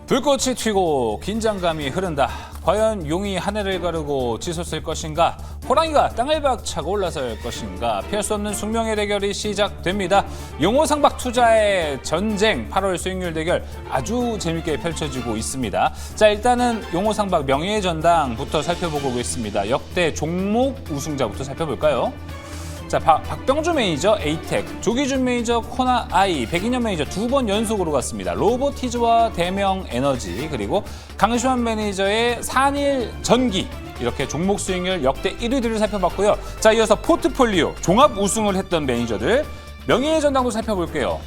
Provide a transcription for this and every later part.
불꽃이 튀고 긴장감이 흐른다. 과연 용이 하늘을 가르고 치솟을 것인가? 호랑이가 땅을 박차고 올라설 것인가? 피할 수 없는 숙명의 대결이 시작됩니다. 용호상박 투자의 전쟁 8월 수익률 대결 아주 재밌게 펼쳐지고 있습니다. 자, 일단은 용호상박 명예의 전당부터 살펴보고 있습니다. 역대 종목 우승자부터 살펴볼까요? 자, 박병주 매니저 에이텍, 조기준 매니저 코나아이, 백인현 매니저 두 번 연속으로 갔습니다. 로보티즈와 대명 에너지, 그리고 강시환 매니저의 산일 전기, 이렇게 종목 수익률 역대 1위들을 살펴봤고요. 자, 이어서 포트폴리오 종합 우승을 했던 매니저들 명예의 전당도 살펴볼게요.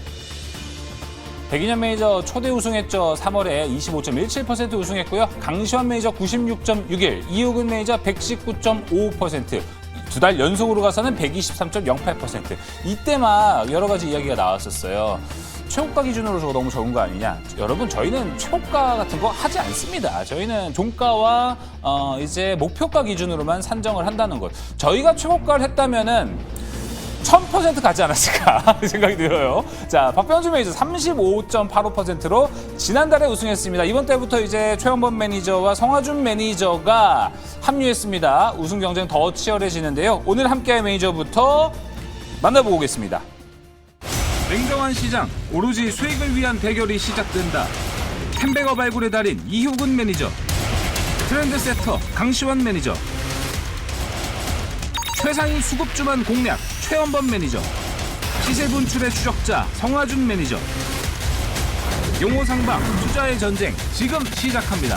백인현 매니저 초대 우승했죠. 3월에 25.17% 우승했고요. 강시환 매니저 96.61, 이호근 매니저 119.55%. 두 달 연속으로 가서는 123.08%. 이때 막 여러 가지 이야기가 나왔었어요. 최고가 기준으로 저거 너무 적은 거 아니냐. 여러분, 저희는 최고가 같은 거 하지 않습니다. 저희는 종가와 이제 목표가 기준으로만 산정을 한다는 것. 저희가 최고가를 했다면은 1000% 가지 않았을까 생각이 들어요. 자, 박병주 매니저 35.85%로 지난달에 우승했습니다. 이번 달부터 이제 최원범 매니저와 성화준 매니저가 합류했습니다. 우승 경쟁 더 치열해지는데요. 오늘 함께할 매니저부터 만나보고 오겠습니다. 냉정한 시장, 오로지 수익을 위한 대결이 시작된다. 햄버거 발굴의 달인 이효근 매니저, 트렌드 세터 강시환 매니저, 최상위 수급주만 공략 최원범 매니저, 시세 분출의 추적자 성화준 매니저. 용호상박 투자의 전쟁 지금 시작합니다.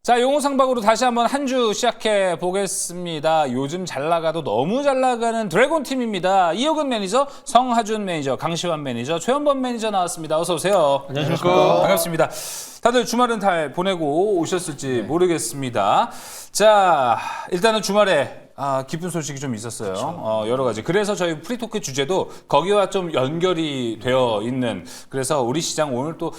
자, 용호상박으로 다시 한번 한 주 시작해 보겠습니다. 요즘 잘 나가도 너무 잘 나가는 드래곤 팀입니다. 이호근 매니저, 성하준 매니저, 강시환 매니저, 최원범 매니저 나왔습니다. 어서 오세요. 안녕하십니까. 반갑습니다. 다들 주말은 잘 보내고 오셨을지 모르겠습니다. 자, 일단은 주말에 기쁜 소식이 좀 있었어요. 여러 가지. 그래서 저희 프리토크 주제도 거기와 좀 연결이 되어 있는, 그래서 우리 시장 오늘 또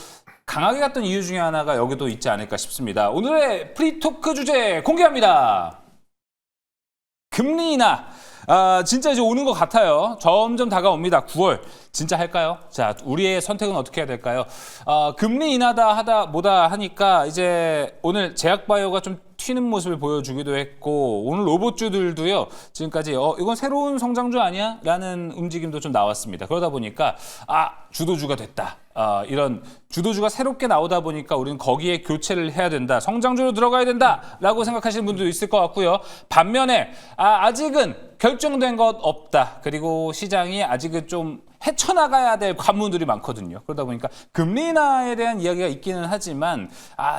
강하게 갔던 이유 중에 하나가 여기도 있지 않을까 싶습니다. 오늘의 프리토크 주제 공개합니다. 금리 인하. 진짜 이제 오는 것 같아요. 점점 다가옵니다. 9월. 진짜 할까요? 자, 우리의 선택은 어떻게 해야 될까요? 금리 인하다 뭐다 하니까 이제 오늘 제약바이오가 좀 튀는 모습을 보여주기도 했고, 오늘 로봇주들도요, 지금까지 이건 새로운 성장주 아니야? 라는 움직임도 좀 나왔습니다. 그러다 보니까 주도주가 됐다. 이런 주도주가 새롭게 나오다 보니까 우리는 거기에 교체를 해야 된다. 성장주로 들어가야 된다. 라고 생각하시는 분들도 있을 것 같고요. 반면에 아직은 결정된 것 없다. 그리고 시장이 아직은 좀 헤쳐나가야 될 관문들이 많거든요. 그러다 보니까 금리 인하에 대한 이야기가 있기는 하지만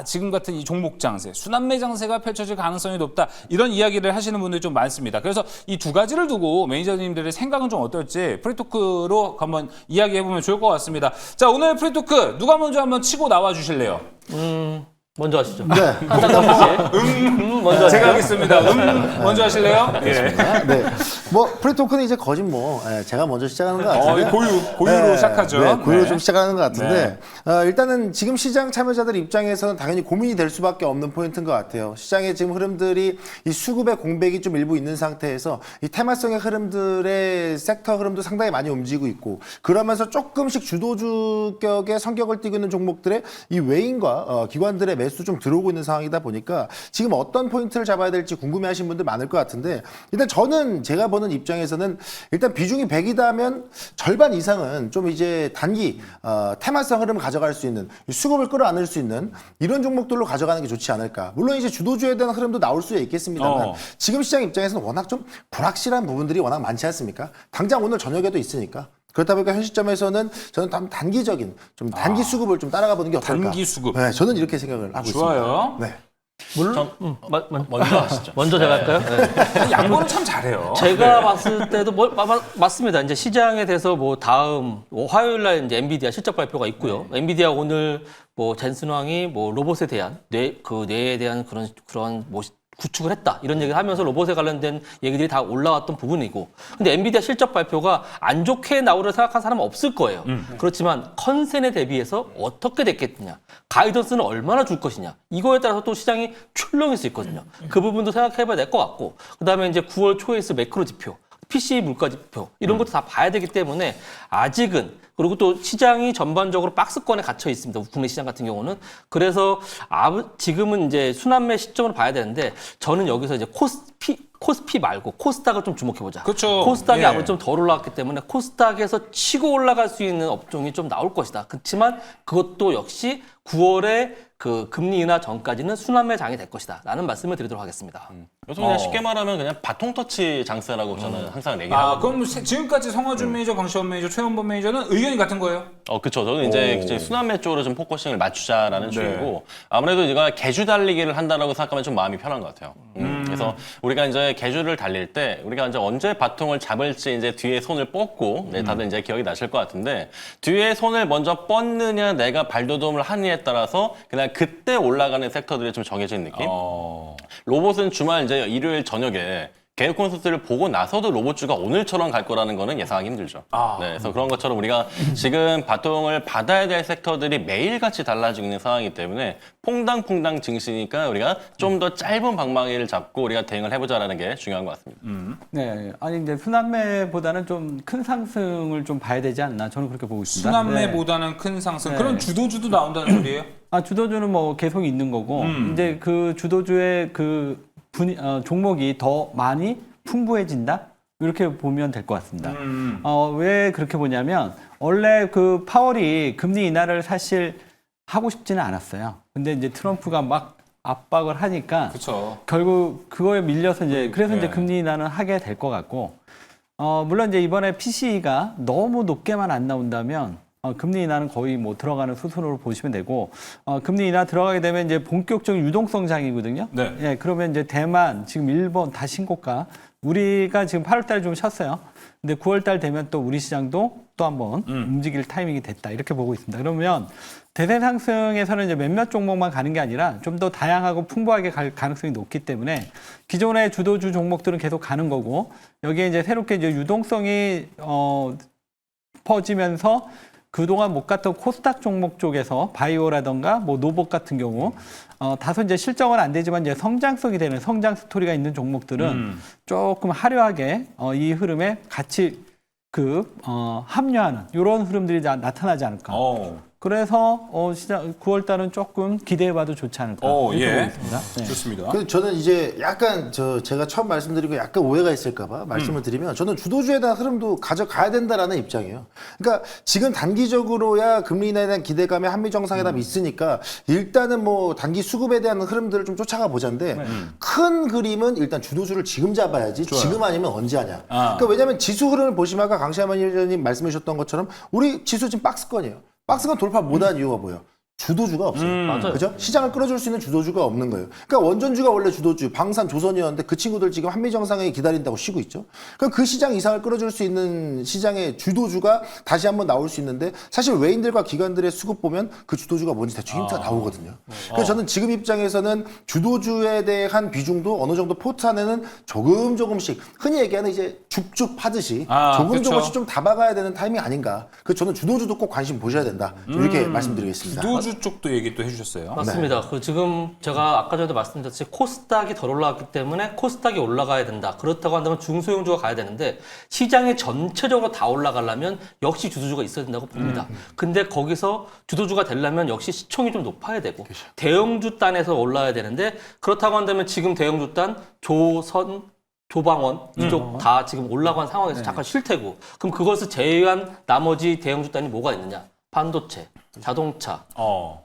지금 같은 이 종목 장세, 순환매 장세가 펼쳐질 가능성이 높다. 이런 이야기를 하시는 분들이 좀 많습니다. 그래서 이 두 가지를 두고 매니저님들의 생각은 좀 어떨지 프리토크로 한번 이야기해보면 좋을 것 같습니다. 자, 오늘 프리토크 누가 먼저 한번 치고 나와 주실래요? 먼저 하시죠. 네. 먼저 하시죠. 제가 하겠습니다. 먼저 하실래요? 예. 네. 프리토크는 이제 거진 제가 먼저 시작하는 것 같은데. 고유로 시작하죠. 네, 고유로 네. 좀 시작하는 것 같은데. 일단은 지금 시장 참여자들 입장에서는 당연히 고민이 될 수밖에 없는 포인트인 것 같아요. 시장의 지금 흐름들이 이 수급의 공백이 좀 일부 있는 상태에서 이 테마성의 흐름들의 섹터 흐름도 상당히 많이 움직이고 있고, 그러면서 조금씩 주도주격의 성격을 띠고 있는 종목들의 이 외인과 기관들의 매수 좀 들어오고 있는 상황이다 보니까 지금 어떤 포인트를 잡아야 될지 궁금해하시는 분들 많을 것 같은데, 일단 저는 제가 보는 입장에서는 일단 비중이 100이다면 절반 이상은 좀 이제 단기 테마성 흐름을 가져갈 수 있는, 수급을 끌어안을 수 있는 이런 종목들로 가져가는 게 좋지 않을까. 물론 이제 주도주에 대한 흐름도 나올 수 있겠습니다만 지금 시장 입장에서는 워낙 좀 불확실한 부분들이 워낙 많지 않습니까? 당장 오늘 저녁에도 있으니까. 그렇다 보니까 현 시점에서는 저는 단기적인 좀 단기 수급을 좀 따라가 보는 게 어떨까. 단기 수급. 네, 저는 이렇게 생각을 하고 좋아요. 있습니다. 네. 물론 먼저 하시죠. 먼저 제가 할까요? 네. 양보는 참 잘해요. 제가 봤을 때도 맞습니다. 이제 시장에 대해서 다음 화요일 날 이제 엔비디아 실적 발표가 있고요. 엔비디아 오늘 젠슨 왕이 로봇에 대한 뇌에 대한 그런 구축을 했다. 이런 얘기를 하면서 로봇에 관련된 얘기들이 다 올라왔던 부분이고. 근데 엔비디아 실적 발표가 안 좋게 나오려 생각한 사람은 없을 거예요. 그렇지만 컨센에 대비해서 어떻게 됐겠느냐. 가이던스는 얼마나 줄 것이냐. 이거에 따라서 또 시장이 출렁일 수 있거든요. 그 부분도 생각해봐야 될 것 같고. 그 다음에 이제 9월 초에 있을 매크로 지표, PC 물가 지표 이런 것도 다 봐야 되기 때문에 아직은 그리고 또 시장이 전반적으로 박스권에 갇혀 있습니다. 국내 시장 같은 경우는. 그래서 지금은 이제 순환매 시점으로 봐야 되는데 저는 여기서 이제 코스피 말고 코스닥을 좀 주목해보자. 그쵸. 코스닥이 예. 아무래도 좀 덜 올라갔기 때문에 코스닥에서 치고 올라갈 수 있는 업종이 좀 나올 것이다. 그렇지만 그것도 역시 9월에 그 금리 인하 전까지는 순환매 장이 될 것이다. 라는 말씀을 드리도록 하겠습니다. 요즘 그냥 쉽게 말하면 그냥 바통 터치 장세라고 저는 항상 얘기를 하거든요. 그럼 지금까지 성화준 매니저, 강시원 매니저, 최원범 매니저는 의견이 같은 거예요? 그쵸. 저는 이제 순환매 쪽으로 좀 포커싱을 맞추자라는 네. 주의고 아무래도 이거 개주 달리기를 한다라고 생각하면 좀 마음이 편한 것 같아요. 그래서 우리가 이제 개주를 달릴 때 우리가 이제 언제 바통을 잡을지 이제 뒤에 손을 뻗고 다들 이제 기억이 나실 것 같은데 뒤에 손을 먼저 뻗느냐 내가 발돋움을 하느냐에 따라서 그냥 그때 올라가는 섹터들이 좀 정해진 느낌. 로봇은 주말 이제 일요일 저녁에 개혁 콘서트를 보고 나서도 로봇주가 오늘처럼 갈 거라는 거는 예상하기 힘들죠. 네, 그래서 그런 것처럼 우리가 지금 바통을 받아야 될 섹터들이 매일같이 달라지고 있는 상황이기 때문에 퐁당퐁당 증시니까 우리가 좀 더 짧은 방망이를 잡고 우리가 대응을 해보자라는 게 중요한 것 같습니다. 네, 아니 이제 순환매보다는 좀 큰 상승을 좀 봐야 되지 않나 저는 그렇게 보고 있습니다. 순환매보다는 큰 상승. 네. 그럼 주도주도 나온다는 소리예요? 주도주는 뭐 계속 있는 거고 이제 그 주도주의 그 종목이 더 많이 풍부해진다 이렇게 보면 될 것 같습니다. 왜 그렇게 보냐면 원래 그 파월이 금리 인하를 사실 하고 싶지는 않았어요. 근데 이제 트럼프가 막 압박을 하니까 그렇죠. 결국 그거에 밀려서 이제 그래서 이제 네. 금리 인하는 하게 될 것 같고 물론 이제 이번에 PCE가 너무 높게만 안 나온다면 금리 인하는 거의 뭐 들어가는 수순으로 보시면 되고 금리 인하 들어가게 되면 이제 본격적인 유동성 장이거든요. 네. 예, 그러면 이제 대만 지금 일본 다 신고가 우리가 지금 8월달 좀 쉬었어요. 근데 9월달 되면 또 우리 시장도 또 한번 움직일 타이밍이 됐다 이렇게 보고 있습니다. 그러면 대세 상승에서는 이제 몇몇 종목만 가는 게 아니라 좀 더 다양하고 풍부하게 갈 가능성이 높기 때문에 기존의 주도주 종목들은 계속 가는 거고 여기에 이제 새롭게 이제 유동성이 퍼지면서 그동안 못 갔던 코스닥 종목 쪽에서 바이오라던가 뭐 노봇 같은 경우 다소 이제 실적은 안 되지만 이제 성장성이 되는 성장 스토리가 있는 종목들은 조금 화려하게 이 흐름에 같이 합류하는 이런 흐름들이 나타나지 않을까. 그래서 시장 9월 달은 조금 기대해봐도 좋지 않을까. 이렇게 예. 보고 있습니다. 네. 좋습니다. 그래서 저는 이제 약간 제가 처음 말씀드리고 약간 오해가 있을까봐 말씀을 드리면 저는 주도주에 대한 흐름도 가져가야 된다라는 입장이에요. 그러니까 지금 단기적으로야 금리 인하에 대한 기대감에 한미 정상회담이 있으니까 일단은 뭐 단기 수급에 대한 흐름들을 좀 쫓아가 보자인데 큰 그림은 일단 주도주를 지금 잡아야지 지금 아니면 언제 하냐. 그러니까 왜냐하면 지수 흐름을 보시면 아까 강시아만 위원님 말씀해 주셨던 것처럼 우리 지수 지금 박스권이에요. 박스권 돌파 못한 이유가 뭐예요? 주도주가 없어요. 맞아요. 그죠? 시장을 끌어줄 수 있는 주도주가 없는 거예요. 그러니까 원전주가 원래 주도주, 방산, 조선이었는데 그 친구들 지금 한미 정상회의 기다린다고 쉬고 있죠. 그럼 그 시장 이상을 끌어줄 수 있는 시장의 주도주가 다시 한번 나올 수 있는데 사실 외인들과 기관들의 수급 보면 그 주도주가 뭔지 대충 힌트가 나오거든요. 그래서 저는 지금 입장에서는 주도주에 대한 비중도 어느 정도 포트 안에는 조금씩 흔히 얘기하는 이제 줍줍 하듯이 조금씩 좀 담아가야 되는 타이밍 아닌가. 그래서 저는 주도주도 꼭 관심 보셔야 된다. 좀 이렇게 말씀드리겠습니다. 주도주 쪽도 얘기 또 해주셨어요. 맞습니다. 그 지금 제가 아까 전에도 말씀드렸듯이 코스닥이 덜 올라갔기 때문에 코스닥이 올라가야 된다. 그렇다고 한다면 중소형주가 가야 되는데 시장이 전체적으로 다 올라가려면 역시 주도주가 있어야 된다고 봅니다. 근데 거기서 주도주가 되려면 역시 시총이 좀 높아야 되고 대형주 단에서 올라야 되는데 그렇다고 한다면 지금 대형주 단 조선 조방원 이쪽 다 지금 올라간 상황에서 잠깐 쉴 테고 그럼 그것을 제외한 나머지 대형주 단이 뭐가 있느냐? 반도체, 자동차,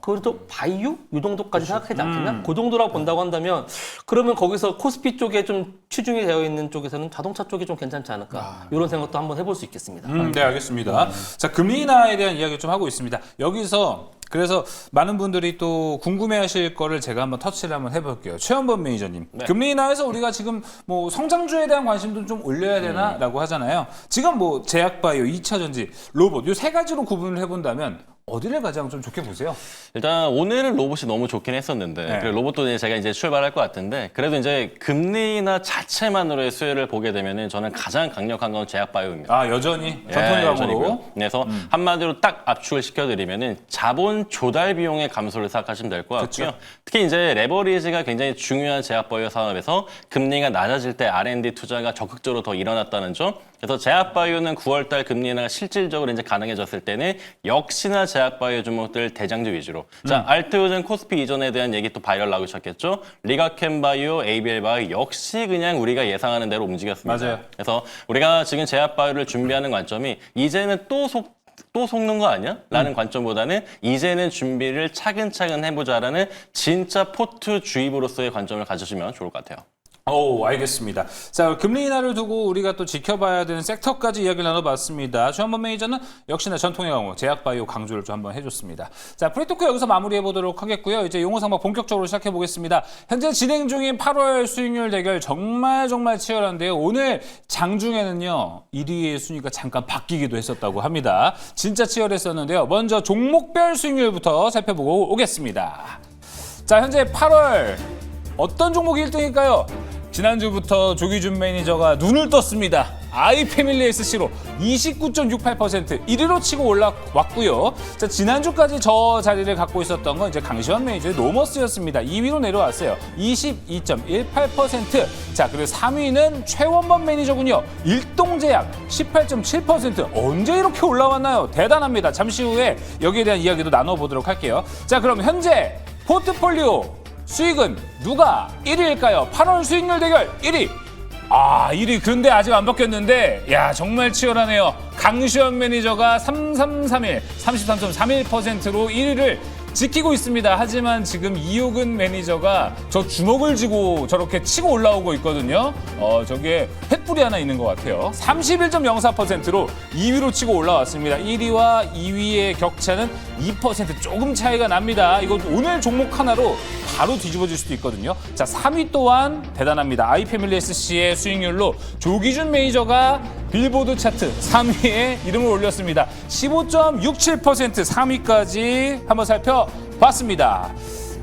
그리고 또 바이오 이 정도까지 생각하지 않겠냐? 그 정도라고 본다고 한다면 그러면 거기서 코스피 쪽에 좀 치중이 되어 있는 쪽에서는 자동차 쪽이 좀 괜찮지 않을까? 이런 생각도 한번 해볼 수 있겠습니다. 네, 알겠습니다. 자, 금리 인하에 대한 이야기 좀 하고 있습니다. 여기서 그래서 많은 분들이 또 궁금해하실 거를 제가 한번 터치를 한번 해볼게요. 최원범 매니저님, 네. 금리 인하에서 우리가 지금 뭐 성장주에 대한 관심도 좀 올려야 되나라고 하잖아요. 지금 뭐 제약바이오, 2차 전지, 로봇 이 세 가지로 구분을 해본다면 어디를 가장 좀 좋게 보세요? 일단 오늘은 로봇이 너무 좋긴 했었는데 네. 그리고 로봇도 이제 제가 이제 출발할 것 같은데 그래도 이제 금리나 자체만으로의 수혜를 보게 되면은 저는 가장 강력한 건 제약바이오입니다. 여전히 예, 전통적으로. 여전히고요. 그래서 한마디로 딱 압축을 시켜드리면은 자본 조달 비용의 감소를 생각하시면 될 것 같고요. 그쵸. 특히 이제 레버리지가 굉장히 중요한 제약바이오 산업에서 금리가 낮아질 때 R&D 투자가 적극적으로 더 일어났다는 점 그래서 제약바이오는 9월달 금리 인하가 실질적으로 이제 가능해졌을 때는 역시나 제약바이오 종목들 대장주 위주로. 자, 알트요젠, 코스피 이전에 대한 얘기 또 바이럴 나오고 있었겠죠. 리가켄바이오, ABL바이오 역시 그냥 우리가 예상하는 대로 움직였습니다. 맞아요. 그래서 우리가 지금 제약바이오를 준비하는 관점이 이제는 또 속는 거 아니야? 라는 관점보다는 이제는 준비를 차근차근 해보자라는 진짜 포트 주입으로서의 관점을 가지시면 좋을 것 같아요. 오, 알겠습니다. 자, 금리 인하를 두고 우리가 또 지켜봐야 되는 섹터까지 이야기를 나눠봤습니다. 최원범 매니저는 역시나 전통의 강호, 제약바이오 강조를 좀 한번 해줬습니다. 자, 프리토크 여기서 마무리해보도록 하겠고요. 이제 용어상박 본격적으로 시작해보겠습니다. 현재 진행 중인 8월 수익률 대결 정말 치열한데요. 오늘 장중에는요, 1위의 순위가 잠깐 바뀌기도 했었다고 합니다. 진짜 치열했었는데요. 먼저 종목별 수익률부터 살펴보고 오겠습니다. 자, 현재 8월 어떤 종목이 1등일까요? 지난주부터 조기준 매니저가 눈을 떴습니다. 아이패밀리 SC로 29.68% 1위로 치고 올라왔고요. 자, 지난주까지 저 자리를 갖고 있었던 건 이제 강시환 매니저의 노머스였습니다. 2위로 내려왔어요. 22.18%. 자, 그리고 3위는 최원범 매니저군요. 일동제약 18.7%. 언제 이렇게 올라왔나요? 대단합니다. 잠시 후에 여기에 대한 이야기도 나눠보도록 할게요. 자, 그럼 현재 포트폴리오 수익은 누가 1위일까요? 8월 수익률 대결 1위. 1위 그런데 아직 안 바뀌었는데 야 정말 치열하네요. 강시현 매니저가 3331, 33.31%로 1위를 지키고 있습니다. 하지만 지금 이효근 매니저가 저 주먹을 쥐고 저렇게 치고 올라오고 있거든요. 저게 횃불이 하나 있는 것 같아요. 31.04%로 2위로 치고 올라왔습니다. 1위와 2위의 격차는 2% 조금 차이가 납니다. 이거 오늘 종목 하나로 바로 뒤집어질 수도 있거든요. 자, 3위 또한 대단합니다. 아이패밀리 SC의 수익률로 조기준 매니저가 빌보드 차트 3위에 이름을 올렸습니다. 15.67% 3위까지 한번 살펴봤습니다.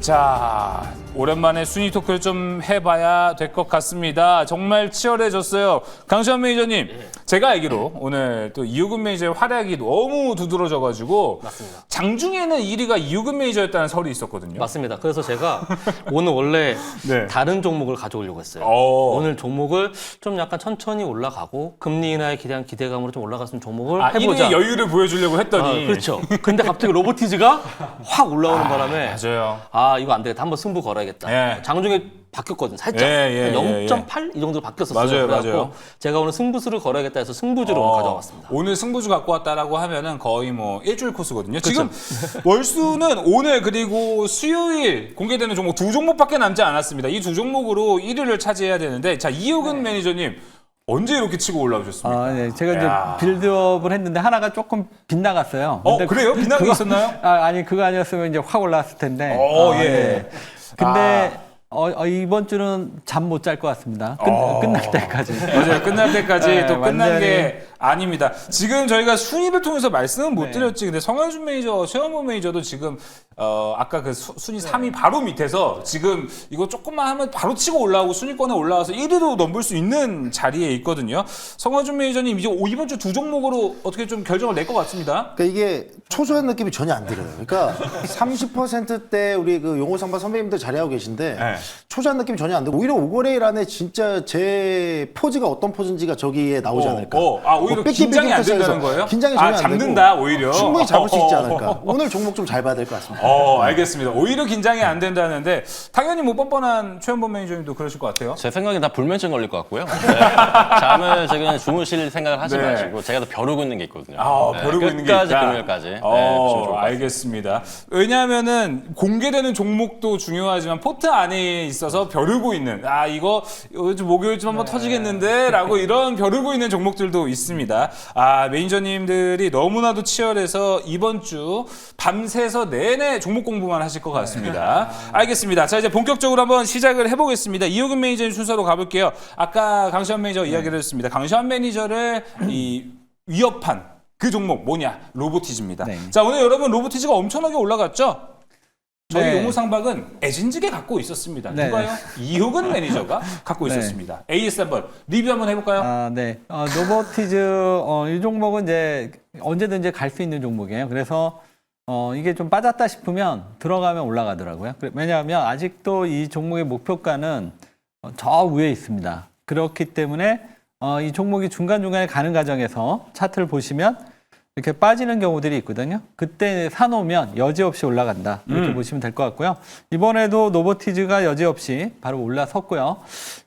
자, 오랜만에 순위 토크를 좀 해봐야 될 것 같습니다. 정말 치열해졌어요. 강시환 매니저님, 제가 알기로 오늘 또 이효근 매니저의 활약이 너무 두드러져가지고 맞습니다. 장중에는 1위가 이효근 매니저였다는 설이 있었거든요. 맞습니다. 그래서 제가 오늘 원래 네. 다른 종목을 가져오려고 했어요. 오늘 종목을 좀 약간 천천히 올라가고 금리 인하에 대한 기대감으로 좀 올라갔으면 종목을 해보자. 1위의 여유를 보여주려고 했더니. 그렇죠. 근데 갑자기 로보티즈가 확 올라오는 바람에 맞아요. 이거 안 되겠다. 한번 승부 걸어야겠다. 예. 장중에 바뀌었거든. 살짝. 예, 0.8 이 정도로 바뀌었었어요. 맞아요. 그래갖고 제가 오늘 승부수를 걸어야겠다 해서 승부주로 오늘 가져왔습니다. 오늘 승부주 갖고 왔다라고 하면은 거의 뭐 일주일 코스거든요. 지금 월수는 오늘 그리고 수요일 공개되는 종목 두 종목밖에 남지 않았습니다. 이 두 종목으로 1위를 차지해야 되는데 자, 이효근 매니저님 언제 이렇게 치고 올라오셨습니까? 네. 제가 이제 빌드업을 했는데 하나가 조금 빗나갔어요. 근데 그래요? 빗나간 게 있었나요? 아니, 그거 아니었으면 이제 확 올라왔을 텐데. 예. 네. 근데 이번 주는 잠 못 잘 것 같습니다. 끝날 때까지. 맞아요. 끝날 때까지 네, 또 끝난 완전히. 게 아닙니다. 지금 저희가 순위를 통해서 말씀은 못 드렸지. 근데 성현준 매니저, 최원범 매니저도 지금 아까 그 순위 3위 바로 밑에서 지금 이거 조금만 하면 바로 치고 올라오고 순위권에 올라와서 1위로 넘볼 수 있는 자리에 있거든요. 성현준 매니저님 이제 이번 주 두 종목으로 어떻게 좀 결정을 낼 것 같습니다. 그러니까 이게 초조한 느낌이 전혀 안 들어요. 그러니까 30%대 우리 그 용호상바 선배님들 자리하고 계신데 네. 초조한 느낌이 전혀 안 들고 오히려 오거레일 안에 진짜 제 포즈가 어떤 포즈인지가 저기에 나오지 않을까. 오히려 뭐 긴장이 안 삐끼삐끼해서 된다는 거예요? 긴장이 전혀 안 되고 잡는다 오히려. 충분히 잡을 수 있지 않을까. 오늘 종목 좀 잘 봐야 될 것 같습니다. 알겠습니다. 오히려 긴장이 안 된다는데 당연히 뭐 뻔뻔한 최원범 매니저님도 그러실 것 같아요. 제 생각엔 다 불면증 걸릴 것 같고요. 네. 잠을 지금 주무실 생각을 하지 네. 마시고 제가 더 벼르고 있는 게 있거든요. 벼르고 있는 게 끝까지 있다. 금요일까지. 네, 보시면 좋을 것 같아요. 알겠습니다. 왜냐하면은 공개되는 종목도 중요하지만 포트 안에 있어서 벼르고 있는 이거 요즘 목요일쯤 한번 터지겠는데라고 이런 벼르고 있는 종목들도 있습니다. 매니저님들이 너무나도 치열해서 이번 주 밤새서 내내 종목 공부만 하실 것 같습니다. 알겠습니다. 자, 이제 본격적으로 한번 시작을 해보겠습니다. 이효근 매니저님 순서로 가볼게요. 아까 강시환 매니저 이야기를 했습니다. 강시환 매니저를 위협한 그 종목 뭐냐? 로보티즈입니다. 네. 자, 오늘 여러분 로보티즈가 엄청나게 올라갔죠? 저희 네. 용호상박은 애진지게 갖고 있었습니다. 네. 누가요? 이효근 매니저가 갖고 네. 있었습니다. AS 한번 리뷰 한번 해볼까요? 네. 노보티즈, 이 종목은 이제 언제든지 갈 수 있는 종목이에요. 그래서, 이게 좀 빠졌다 싶으면 들어가면 올라가더라고요. 왜냐하면 아직도 이 종목의 목표가는 저 위에 있습니다. 그렇기 때문에 이 종목이 중간중간에 가는 과정에서 차트를 보시면 이렇게 빠지는 경우들이 있거든요. 그때 사놓으면 여지없이 올라간다. 이렇게 보시면 될 것 같고요. 이번에도 노보티즈가 여지없이 바로 올라섰고요.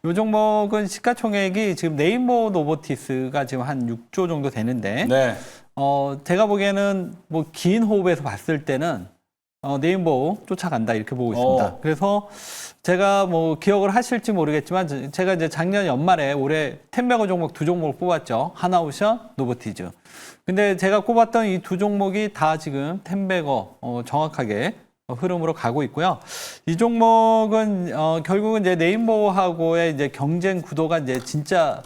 이 종목은 시가총액이 지금 네이버 노보티스가 지금 한 6조 정도 되는데 네. 제가 보기에는 뭐 긴 호흡에서 봤을 때는 네이버 쫓아간다 이렇게 보고 있습니다. 그래서 제가 뭐 기억을 하실지 모르겠지만 제가 이제 작년 연말에 올해 텐베거 종목 두 종목을 뽑았죠. 하나오션, 노보티즈. 근데 제가 꼽았던 이 두 종목이 다 지금 텐베거 정확하게 흐름으로 가고 있고요. 이 종목은 결국은 이제 네이버하고의 이제 경쟁 구도가 이제 진짜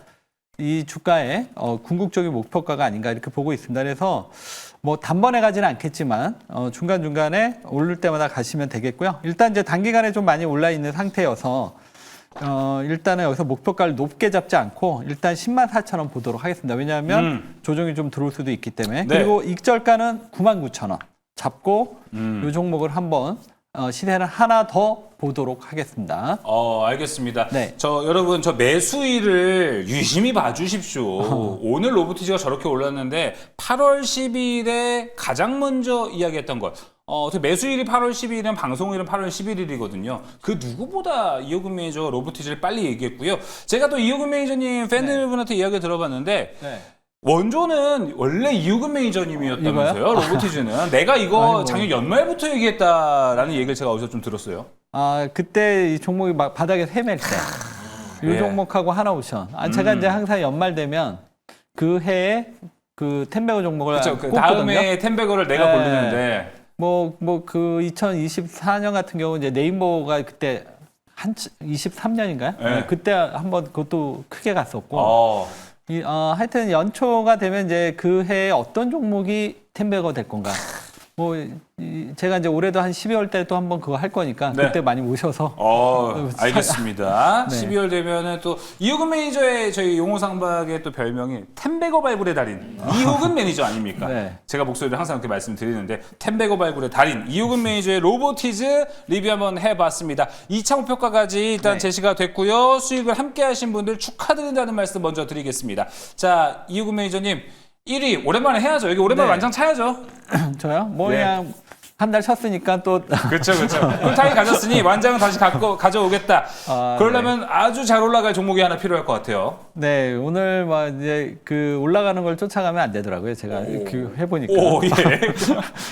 이 주가의 궁극적인 목표가가 아닌가 이렇게 보고 있습니다. 그래서 뭐 단번에 가지는 않겠지만 중간중간에 오를 때마다 가시면 되겠고요. 일단 이제 단기간에 좀 많이 올라 있는 상태여서 일단은 여기서 목표가를 높게 잡지 않고 일단 104,000원 보도록 하겠습니다. 왜냐하면 조정이 좀 들어올 수도 있기 때문에. 네. 그리고 익절가는 99,000원 잡고 이 종목을 한번 시세를 하나 더 보도록 하겠습니다. 알겠습니다. 네. 여러분, 저 매수일을 유심히 봐주십시오. 오늘 로보티즈가 저렇게 올랐는데 8월 10일에 가장 먼저 이야기했던 것. 매수일이 8월 10일이면 방송일은 8월 11일이거든요. 그 누구보다 이호근 매니저 로보티즈를 빨리 얘기했고요. 제가 또 이호근 매니저님 팬들분한테 이야기 들어봤는데 네. 원조는 원래 이호근 매니저님이었다면서요, 로보티즈는. 내가 이거 작년 연말부터 얘기했다라는 얘기를 제가 어디서 좀 들었어요. 그때 이 종목이 막 바닥에서 헤맬 때, 이 네. 종목하고 하나오션. 제가 이제 항상 연말 되면 그 해에 그 텐베거 종목을 그렇죠. 꼽거든요. 다음에 텐베거를 내가 네. 고르는데. 그 2024년 같은 경우 이제 네이버가 그때 23년인가요? 네. 그때 한번 그것도 크게 갔었고. 하여튼 연초가 되면 이제 그 해에 어떤 종목이 텐베거 될 건가. 제가 이제 올해도 한 12월 때 또 한번 그거 할 거니까 네. 그때 많이 모셔서. 알겠습니다. 네. 12월 되면은 또 이호근 매니저의 저희 용호상박의 또 별명이 텐베거 발굴의 달인 이호근 매니저 아닙니까? 네. 제가 목소리를 항상 그렇게 말씀드리는데 텐베거 발굴의 달인 이호근 매니저의 로보티즈 리뷰 한번 해봤습니다. 2차 목표가까지 일단 네. 제시가 됐고요. 수익을 함께 하신 분들 축하드린다는 말씀 먼저 드리겠습니다. 자, 이호근 매니저님 1위 오랜만에 해야죠. 여기 오랜만에 네. 완장 차야죠. 저요? 예. 그냥 한 달 쉬었으니까 또. 그렇죠. 꿀타임 가졌으니 완장은 다시 가져오겠다. 그러려면 아주 잘 올라갈 종목이 하나 필요할 것 같아요. 네, 오늘 이제 그 올라가는 걸 쫓아가면 안 되더라고요. 제가 그 해보니까. 예.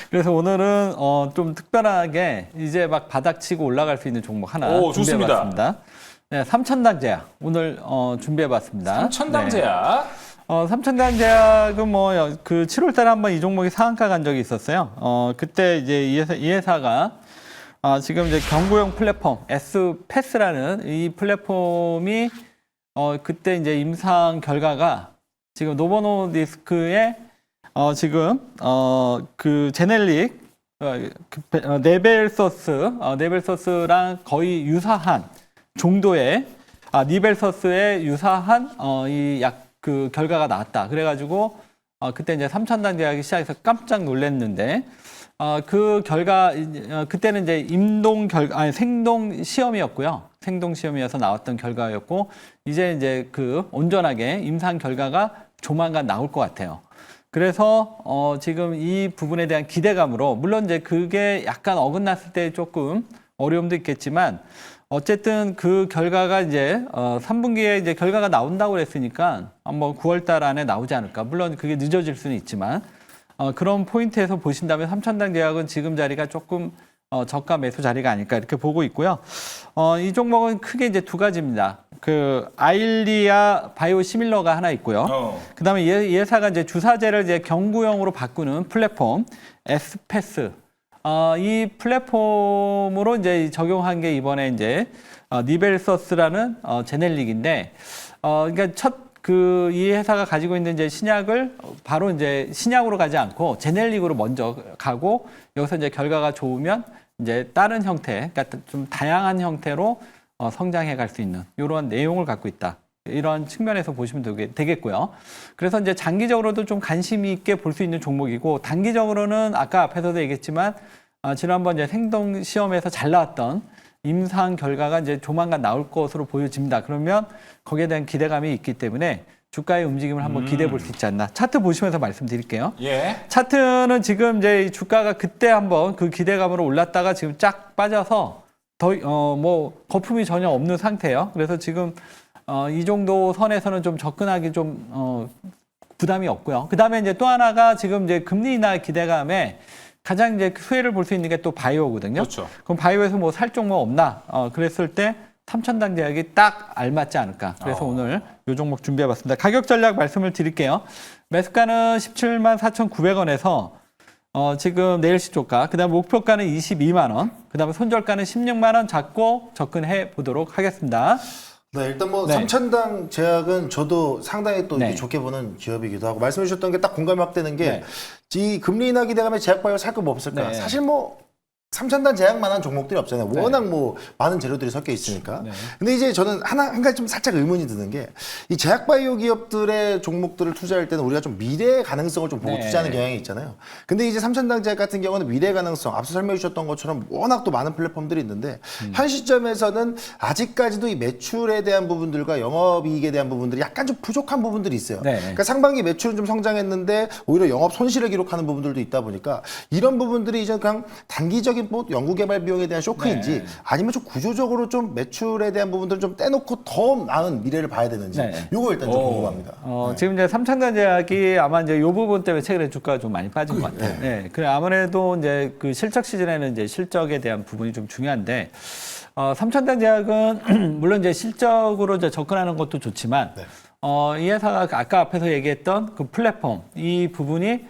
그래서 오늘은 좀 특별하게 이제 막 바닥치고 올라갈 수 있는 종목 하나 좋습니다. 준비해봤습니다. 네, 삼천당 제약 오늘 준비해봤습니다. 삼천당 네. 제약. 삼천당 제약은 그 7월 달에 한번 이 종목이 상한가 간 적이 있었어요. 그때 이제 이 회사가 지금 이제 경구용 플랫폼 S패스라는 이 플랫폼이 그때 이제 임상 결과가 지금 노보노디스크의 지금 그 제넬릭 네벨서스랑 거의 유사한 정도의 니벨서스에 유사한 그 결과가 나왔다. 그래가지고 그때 이제 삼천당 제약이 시작해서 깜짝 놀랐는데 그 결과 그때는 이제 생동 시험이었고요. 생동 시험이어서 나왔던 결과였고 이제 그 온전하게 임상 결과가 조만간 나올 것 같아요. 그래서 지금 이 부분에 대한 기대감으로 물론 이제 그게 약간 어긋났을 때 조금 어려움도 있겠지만 어쨌든 그 결과가 이제 3분기에 이제 결과가 나온다고 그랬으니까 한번 9월 달 안에 나오지 않을까. 물론 그게 늦어질 수는 있지만 그런 포인트에서 보신다면 삼천당 제약은 지금 자리가 조금 저가 매수 자리가 아닐까 이렇게 보고 있고요. 이 종목은 크게 이제 두 가지입니다. 그 아일리아 바이오시밀러가 하나 있고요. 그다음에 이 회사가 이제 주사제를 이제 경구용으로 바꾸는 플랫폼 S패스. 이 플랫폼으로 이제 적용한 게 이번에 이제 니벨서스라는 제넬릭인데, 그러니까 이 회사가 가지고 있는 이제 신약을 바로 이제 신약으로 가지 않고 제넬릭으로 먼저 가고 여기서 이제 결과가 좋으면 이제 다른 형태, 그러니까 좀 다양한 형태로 성장해 갈 수 있는 이런 내용을 갖고 있다. 이런 측면에서 보시면 되겠고요. 그래서 이제 장기적으로도 좀 관심 있게 볼 수 있는 종목이고 단기적으로는 아까 앞에서도 얘기했지만 지난번 이제 생동 시험에서 잘 나왔던 임상 결과가 이제 조만간 나올 것으로 보여집니다. 그러면 거기에 대한 기대감이 있기 때문에 주가의 움직임을 한번 기대해 볼 수 있지 않나. 차트 보시면서 말씀드릴게요. 예. 차트는 지금 이제 주가가 그때 한번 그 기대감으로 올랐다가 지금 쫙 빠져서 뭐 거품이 전혀 없는 상태예요. 그래서 지금 이 정도 선에서는 좀 접근하기 좀 부담이 없고요. 그 다음에 이제 또 하나가 지금 이제 금리 인하 기대감에 가장 이제 수혜를 볼 수 있는 게 또 바이오거든요. 그렇죠. 그럼 바이오에서 뭐 살 종목 없나? 그랬을 때 삼천당 제약이 딱 알맞지 않을까. 그래서 오늘 요 종목 준비해봤습니다. 가격 전략 말씀을 드릴게요. 매수가는 17만 4,900원에서 지금 내일 시초가, 그 다음 목표가는 22만 원, 그 다음에 손절가는 16만 원 잡고 접근해 보도록 하겠습니다. 네, 일단 뭐 네. 삼천당 제약은 저도 상당히 또 네. 이렇게 좋게 보는 기업이기도 하고 말씀해 주셨던 게 딱 공감이 확 되는 게 네. 이 금리 인하 기대감에 제약바이오 살 거 뭐 없을까? 네. 사실 뭐 삼천단 제약만한 종목들이 없잖아요. 네. 워낙 뭐 많은 재료들이 섞여 있으니까. 네. 근데 이제 저는 한 가지 좀 살짝 의문이 드는 게 이 제약바이오 기업들의 종목들을 투자할 때는 우리가 좀 미래의 가능성을 좀 보고 네. 투자하는 경향이 있잖아요. 근데 이제 삼천당 제약 같은 경우는 미래 가능성, 앞서 설명해 주셨던 것처럼 워낙 또 많은 플랫폼들이 있는데 현 시점에서는 아직까지도 이 매출에 대한 부분들과 영업이익에 대한 부분들이 약간 좀 부족한 부분들이 있어요. 네. 그러니까 상반기 매출은 좀 성장했는데 오히려 영업 손실을 기록하는 부분들도 있다 보니까 이런 부분들이 이제 그냥 단기적인 뭐 연구개발 비용에 대한 쇼크인지 네. 아니면 좀 구조적으로 좀 매출에 대한 부분들을 좀 떼놓고 더 나은 미래를 봐야 되는지 네. 요거 일단 좀 궁금합니다. 지금 이제 삼천단 제약이 아마 이제 요 부분 때문에 최근에 주가가 좀 많이 빠진 것 같아요. 네. 그래 아무래도 이제 그 실적 시즌에는 이제 실적에 대한 부분이 좀 중요한데 삼천단 제약은 물론 이제 실적으로 이제 접근하는 것도 좋지만 이 회사가 아까 앞에서 얘기했던 그 플랫폼 이 부분이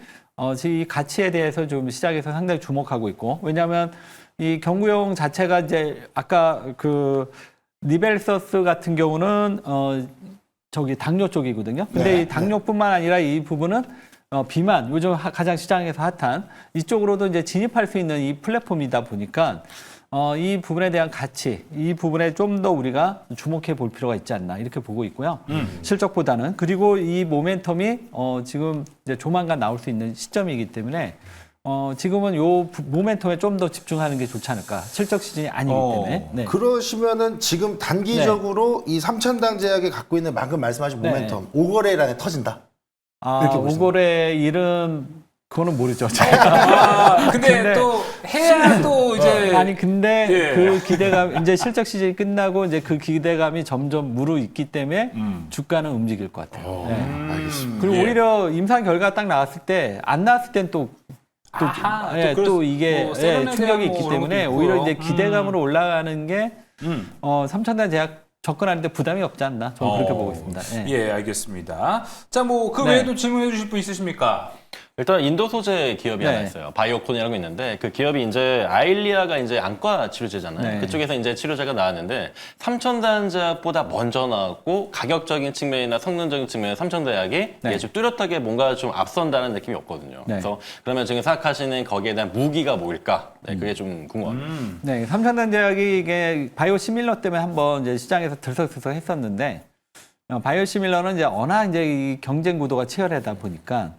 이 가치에 대해서 좀 시장에서 상당히 주목하고 있고 왜냐하면 이 경구용 자체가 이제 아까 그 니벨서스 같은 경우는 저기 당뇨 쪽이거든요. 근데 네, 이 당뇨뿐만 아니라 이 부분은 비만 요즘 가장 시장에서 핫한 이쪽으로도 이제 진입할 수 있는 이 플랫폼이다 보니까 이 부분에 대한 가치, 이 부분에 좀 더 우리가 주목해 볼 필요가 있지 않나 이렇게 보고 있고요. 실적보다는 그리고 이 모멘텀이 지금 이제 조만간 나올 수 있는 시점이기 때문에 지금은 요 모멘텀에 좀 더 집중하는 게 좋지 않을까. 실적 시즌이 아니기 때문에. 네. 그러시면은 지금 단기적으로 이 삼천당 제약이 갖고 있는 방금 말씀하신 네. 모멘텀 5거래일 안에 터진다. 이렇게 보시면 오골의 이름 그거는 모르죠. 근데 또 해야 또 이제 아니 근데 예. 그 기대감 이제 실적 시즌이 끝나고 이제 그 기대감이 점점 무르익기 때문에 주가는 움직일 것 같아요. 네. 알겠습니다. 그리고 예. 오히려 임상 결과 딱 나왔을 때 안 나왔을 땐 또 아하, 예, 또 또 이게 뭐 세련에 충격이 대한 있기 뭐 때문에 그런 것도 오히려 있고요. 이제 기대감으로 올라가는 게 음. 삼천단 제약 접근하는데 부담이 없지 않나 저는 그렇게 보고 있습니다. 예. 예, 알겠습니다. 자, 뭐 그 네. 외에도 질문해 주실 분 있으십니까? 일단 인도 소재 기업이 네. 하나 있어요. 바이오콘이라고 있는데 그 기업이 이제 아일리아가 이제 안과 치료제잖아요. 네. 그쪽에서 이제 치료제가 나왔는데 삼천단제약보다 먼저 나왔고 가격적인 측면이나 성능적인 측면에 삼천대약이 네. 이게 좀 뚜렷하게 뭔가 좀 앞선다는 느낌이 없거든요. 네. 그래서 그러면 지금 생각하시는 거기에 대한 무기가 뭘까? 네, 그게 좀 궁금합니다. 네, 삼천단 제약이 이게 바이오시밀러 때문에 한번 이제 시장에서 들썩들썩 했었는데 바이오시밀러는 이제 워낙 이제 이 경쟁 구도가 치열하다 보니까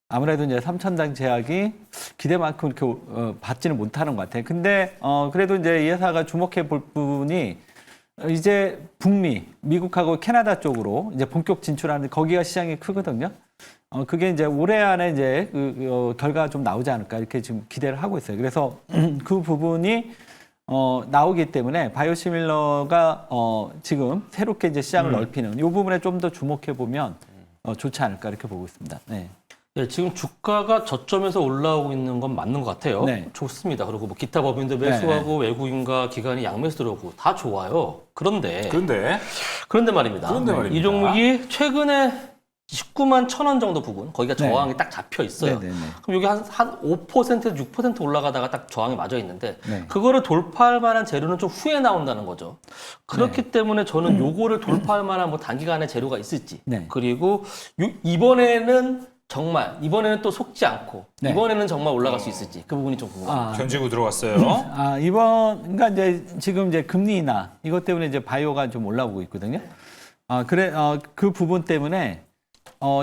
아무래도 이제 삼천단 제약이 기대만큼 이렇게 받지는 못하는 것 같아요. 근데 그래도 이제 이 회사가 주목해 볼 부분이 이제 북미, 미국하고 캐나다 쪽으로 이제 본격 진출하는 거기가 시장이 크거든요. 그게 이제 올해 안에 이제 결과가 좀 나오지 않을까 이렇게 지금 기대를 하고 있어요. 그래서 그 부분이 나오기 때문에 바이오시밀러가 지금 새롭게 이제 시장을 넓히는 이 부분에 좀 더 주목해 보면 좋지 않을까 이렇게 보고 있습니다. 네. 네, 지금 주가가 저점에서 올라오고 있는 건 맞는 것 같아요. 네. 좋습니다. 그리고 뭐 기타 법인도 매수하고 외국인과 기관이 양매수 들어오고 다 좋아요. 그런데 말입니다. 그런데 말입니다. 이 종목이 최근에 19만 1,000원 정도 부분 거기가 저항이 딱 잡혀 있어요. 네, 네, 네. 그럼 여기 한 5%, 6% 올라가다가 딱 저항이 맞아 있는데 네. 그거를 돌파할 만한 재료는 좀 후에 나온다는 거죠. 그렇기 때문에 저는 요거를 돌파할 만한 뭐 단기간에 재료가 있을지 네. 그리고 이번에는 또 속지 않고 네. 이번에는 정말 올라갈 수 있을지 그 부분이 좀 궁금합니다. 견지고 들어왔어요. 그러니까 이제 지금 이제 금리 인하 이것 때문에 이제 바이오가 좀 올라오고 있거든요. 그 부분 때문에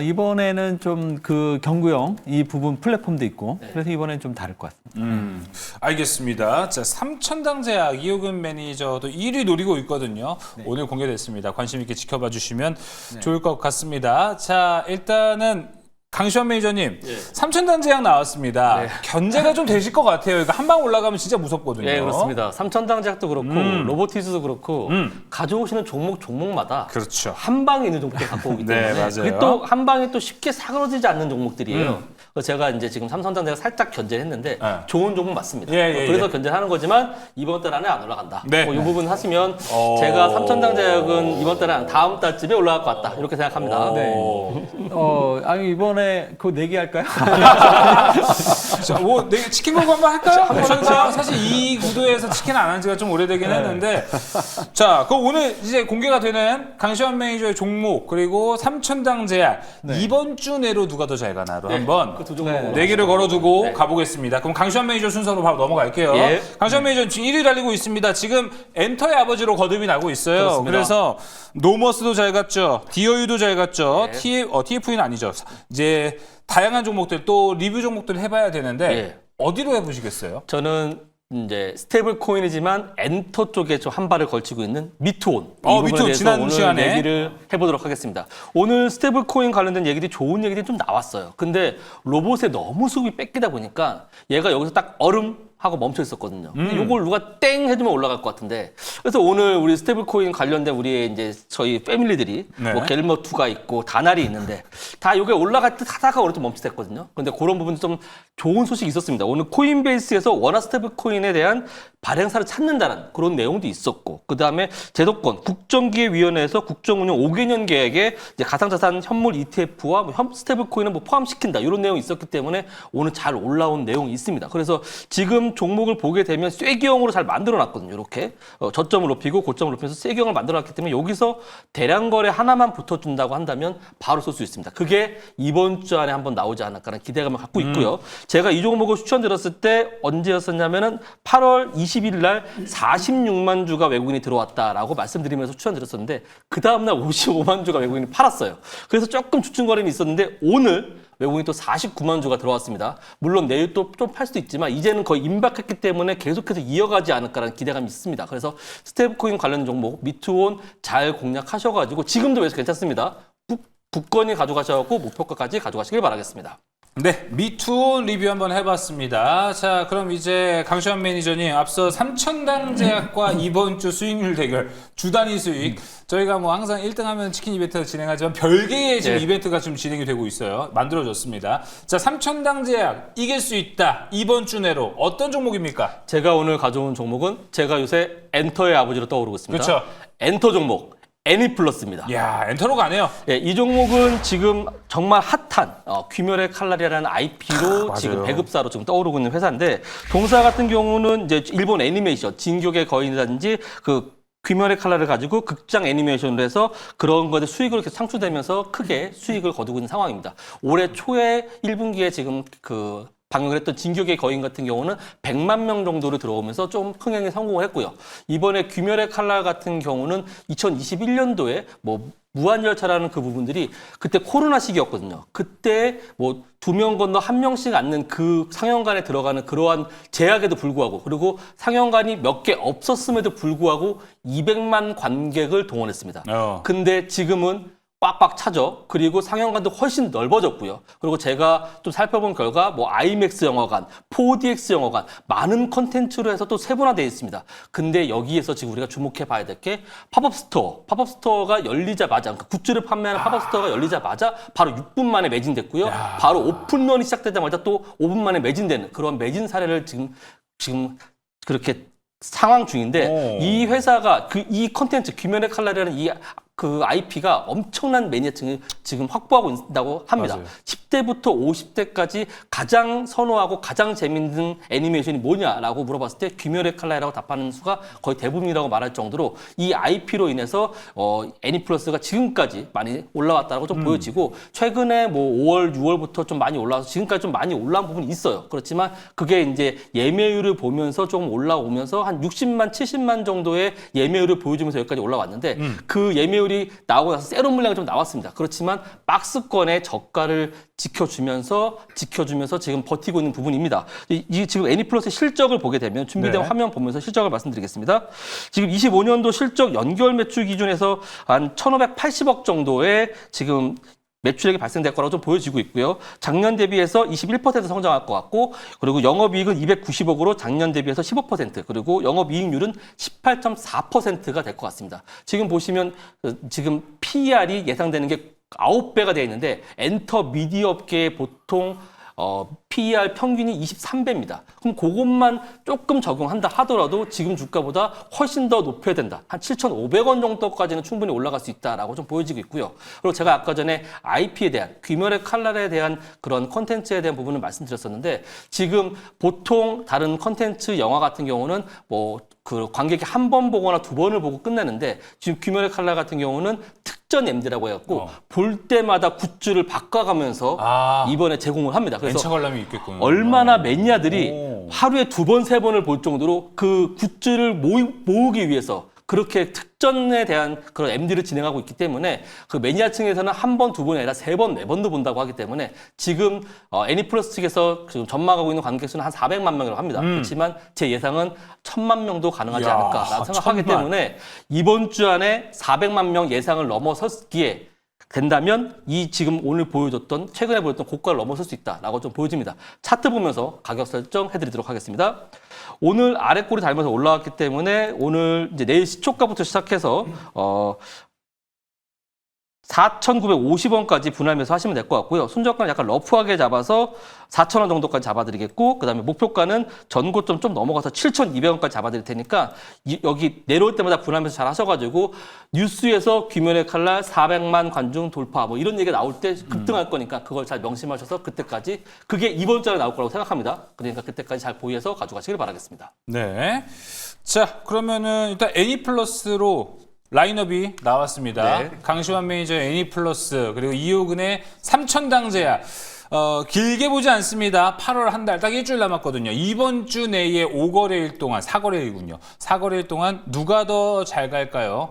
이번에는 좀 그 경구용 이 부분 플랫폼도 있고 그래서 이번에는 좀 다를 것 같습니다. 알겠습니다. 자, 삼천당제약 이호근 매니저도 1위 노리고 있거든요. 오늘 공개됐습니다. 관심 있게 지켜봐 주시면 좋을 것 같습니다. 자, 일단은 강시환 매니저님, 삼천당제약 나왔습니다. 견제가 좀 되실 것 같아요. 이거 한 방 올라가면 진짜 무섭거든요. 네, 그렇습니다. 삼천당제약도 그렇고 로보티즈도 그렇고 가져오시는 종목마다 그렇죠. 한 방에 있는 종목들 갖고 오기 때문에 네, 맞아요. 그게 또 한 방에 또 쉽게 사그러지지 않는 종목들이에요. 그래서 제가 이제 지금 삼천당제약 살짝 견제했는데 좋은 종목 맞습니다. 그래서 견제하는 거지만 이번 달 안에 안 올라간다. 네. 이 부분 하시면 제가 삼천당제약은 이번 달에 안 다음 달쯤에 올라갈 것 같다. 이렇게 생각합니다. 아니 이번에 그거 내기할까요? 자, 뭐 치킨 먹고 한번 할까요? 저희가 사실 이 구도에서 치킨 안 한 지가 좀 오래되긴 했는데 자, 그럼 오늘 이제 공개가 되는 강시환 매니저의 종목 그리고 삼천당제약 이번 주 내로 누가 더 잘 가나로 한번 그 두 종목 내기를 걸어두고 가보겠습니다. 그럼 강시환 매니저 순서로 바로 넘어갈게요. 예. 강시환 매니저 지금 1위 달리고 있습니다. 지금 엔터의 아버지로 거듭이 나고 있어요. 그렇습니다. 그래서 노머스도 잘 갔죠. 디어유도 잘 갔죠. TF는 아니죠. 이제 다양한 종목들 또 리뷰 종목들을 해봐야 되는데 어디로 해보시겠어요? 저는 이제 스테이블 코인이지만 엔터 쪽에 좀 한 발을 걸치고 있는 미투온. 이 미투온 부분에 대해서 지난 오늘 시간에 얘기를 해보도록 하겠습니다. 오늘 스테이블 코인 관련된 얘기들이 좋은 얘기들이 좀 나왔어요. 근데 로봇에 너무 수급이 뺏기다 보니까 얘가 여기서 딱 하고 멈춰 있었거든요. 근데 요걸 누가 땡 해주면 올라갈 것 같은데. 그래서 오늘 우리 스테이블 코인 관련된 우리의 이제 저희 패밀리들이 뭐 겔머2가 있고 다날이 있는데 다 요게 올라갈 듯 하다가 오늘 좀 멈칫했거든요. 근데 그런 부분도 좀 좋은 소식이 있었습니다. 오늘 코인베이스에서 원화 스테이블 코인에 대한 발행사를 찾는다는 그런 내용도 있었고, 그 다음에 제도권 국정기획위원회에서 국정운용 5개년 계획에 이제 가상자산 현물 ETF와 뭐 스테이블 코인을 뭐 포함시킨다 이런 내용이 있었기 때문에 오늘 잘 올라온 내용이 있습니다. 그래서 지금 종목을 보게 되면 쐐기형으로 잘 만들어놨거든요. 이렇게 저점을 높이고 고점을 높여서 쐐기형을 만들어놨기 때문에 여기서 대량 거래 하나만 붙어준다고 한다면 바로 쏠 수 있습니다. 그게 이번 주 안에 한번 나오지 않을까라는 기대감을 갖고 있고요. 제가 이 종목을 추천드렸을 때 언제였었냐면은 8월 20일 날 46만 주가 외국인이 들어왔다라고 말씀드리면서 추천드렸었는데 그 다음날 55만 주가 외국인이 팔았어요. 그래서 조금 주춤거림이 있었는데 오늘 외국인이 또 49만 주가 들어왔습니다. 물론 내일 또 좀 팔 수도 있지만 이제는 거의 임박했기 때문에 계속해서 이어가지 않을까라는 기대감이 있습니다. 그래서 스테이블코인 관련 종목 미투온 잘 공략하셔가지고 지금도 매수 괜찮습니다. 굳건히 가져가셔서 목표가까지 가져가시길 바라겠습니다. 네, 미투온 리뷰 한번 해봤습니다. 자, 그럼 이제 강시환 매니저님 앞서 삼천당제약과 이번 주 수익률 대결 주 단위 수익 저희가 뭐 항상 1등하면 치킨 이벤트를 진행하지만 별개의 지금 이벤트가 지금 진행이 되고 있어요. 만들어졌습니다. 자, 삼천당제약 이길 수 있다. 이번 주 내로 어떤 종목입니까? 제가 오늘 가져온 종목은 제가 요새 엔터의 아버지로 떠오르고 있습니다. 그렇죠. 엔터 종목. 애니플러스입니다. 이야, 엔터로 가네요. 예, 이 종목은 지금 정말 핫한 귀멸의 칼날이라는 IP로 지금 배급사로 지금 떠오르고 있는 회사인데 동사 같은 경우는 이제 일본 애니메이션 진격의 거인이라든지 그 귀멸의 칼날을 가지고 극장 애니메이션으로 해서 그런 것에 수익을 이렇게 창출되면서 크게 수익을 거두고 있는 상황입니다. 올해 초에 1분기에 지금 그 방영을 했던 진격의 거인 같은 경우는 100만 명 정도로 들어오면서 좀 흥행에 성공을 했고요. 이번에 귀멸의 칼날 같은 경우는 2021년도에 뭐 무한열차라는 그 부분들이 그때 코로나 시기였거든요. 그때 뭐 2명 건너 1명씩 앉는 그 상영관에 들어가는 그러한 제약에도 불구하고 그리고 상영관이 몇 개 없었음에도 불구하고 200만 관객을 동원했습니다. 근데 지금은 꽉꽉 차죠. 그리고 상영관도 훨씬 넓어졌고요. 그리고 제가 좀 살펴본 결과 뭐 IMAX 영화관, 4DX 영화관 많은 컨텐츠로 해서 또 세분화되어 있습니다. 근데 여기에서 지금 우리가 주목해 봐야 될 게 팝업 스토어. 팝업 스토어가 열리자마자 그러니까 굿즈를 판매하는 팝업 스토어가 열리자마자 바로 6분 만에 매진됐고요. 바로 오픈런이 시작되자마자 또 5분 만에 매진되는 그런 매진 사례를 지금 그렇게 상황 중인데 이 회사가 이 컨텐츠 귀멸의 칼날이라는 그 IP가 엄청난 매니아층을 지금 확보하고 있다고 합니다. 맞아요. 10대부터 50대까지 가장 선호하고 가장 재밌는 애니메이션이 뭐냐라고 물어봤을 때 귀멸의 칼날이라고 답하는 수가 거의 대부분이라고 말할 정도로 이 IP로 인해서 애니플러스가 지금까지 많이 올라왔다고 좀 보여지고 최근에 뭐 5월, 6월부터 좀 많이 올라와서 지금까지 좀 많이 올라온 부분이 있어요. 그렇지만 그게 이제 예매율을 보면서 좀 올라오면서 한 60만, 70만 정도의 예매율을 보여주면서 여기까지 올라왔는데 그 예매율이 기술이 나오고 나서 세럼 물량이 좀 나왔습니다. 그렇지만 박스권의 저가를 지켜주면서 지금 버티고 있는 부분입니다. 이 지금 애니플러스의 실적을 보게 되면 준비된 네. 화면 보면서 실적을 말씀드리겠습니다. 지금 25년도 실적 연결 매출 기준에서 한 1,580억 정도의 지금 매출액이 발생될 거라고 좀 보여지고 있고요. 작년 대비해서 21% 성장할 것 같고, 그리고 영업이익은 290억으로 작년 대비해서 15%, 그리고 영업이익률은 18.4%가 될 것 같습니다. 지금 보시면 지금 PER이 예상되는 게 9배가 되어 있는데 엔터 미디어 업계의 보통 PER 평균이 23배입니다. 그럼 그것만 조금 적용한다 하더라도 지금 주가보다 훨씬 더 높여야 된다. 한 7,500원 정도까지는 충분히 올라갈 수 있다라고 좀 보여지고 있고요. 그리고 제가 아까 전에 IP에 대한, 귀멸의 칼날에 대한 그런 컨텐츠에 대한 부분을 말씀드렸었는데, 지금 보통 다른 컨텐츠 영화 같은 경우는 그 관객이 한 번 보거나 두 번을 보고 끝내는데, 지금 귀멸의 칼날 같은 경우는 특전 MD라고 해갖고 볼 때마다 굿즈를 바꿔가면서 이번에 제공을 합니다. 그래서 엔차 관람이 있겠군요. 얼마나 매니아들이 하루에 두 번, 세 번을 볼 정도로 그 굿즈를 모으기 위해서 그렇게 특전에 대한 그런 MD를 진행하고 있기 때문에 그 매니아층에서는 한 번, 두 번이 아니라 세 번, 네 번도 본다고 하기 때문에 지금 애니플러스 측에서 지금 전망하고 있는 관객 수는 한 400만 명이라고 합니다. 그렇지만 제 예상은 1,000만 명도 가능하지 이야, 않을까라는 생각하기 1,000만. 때문에 이번 주 안에 400만 명 예상을 넘어섰기에 된다면 이 지금 오늘 보여줬던, 최근에 보여줬던 고가를 넘어설 수 있다라고 좀 보여집니다. 차트 보면서 가격 설정 해드리도록 하겠습니다. 오늘 아래 꼬리 달면서 올라왔기 때문에 오늘 이제 내일 시초가부터 시작해서 4,950원까지 분할매수 하시면 될 것 같고요. 순저가는 약간 러프하게 잡아서 4,000원 정도까지 잡아드리겠고, 그 다음에 목표가는 전고점 좀 넘어가서 7,200원까지 잡아드릴 테니까 여기 내려올 때마다 분할매수 잘 하셔가지고 뉴스에서 귀멸의 칼날 400만 관중 돌파 뭐 이런 얘기가 나올 때 급등할 거니까 그걸 잘 명심하셔서 그때까지, 그게 이번 주에 나올 거라고 생각합니다. 그러니까 그때까지 잘 보유해서 가져가시길 바라겠습니다. 네. 자, 그러면은 일단 애니플러스로 라인업이 나왔습니다. 네. 강시환 매니저 애니플러스, 그리고 이호근의 삼천당제야. 길게 보지 않습니다. 8월 한 달, 딱 일주일 남았거든요. 이번 주 내에 5거래일 동안, 4거래일군요. 4거래일 동안 누가 더 잘 갈까요?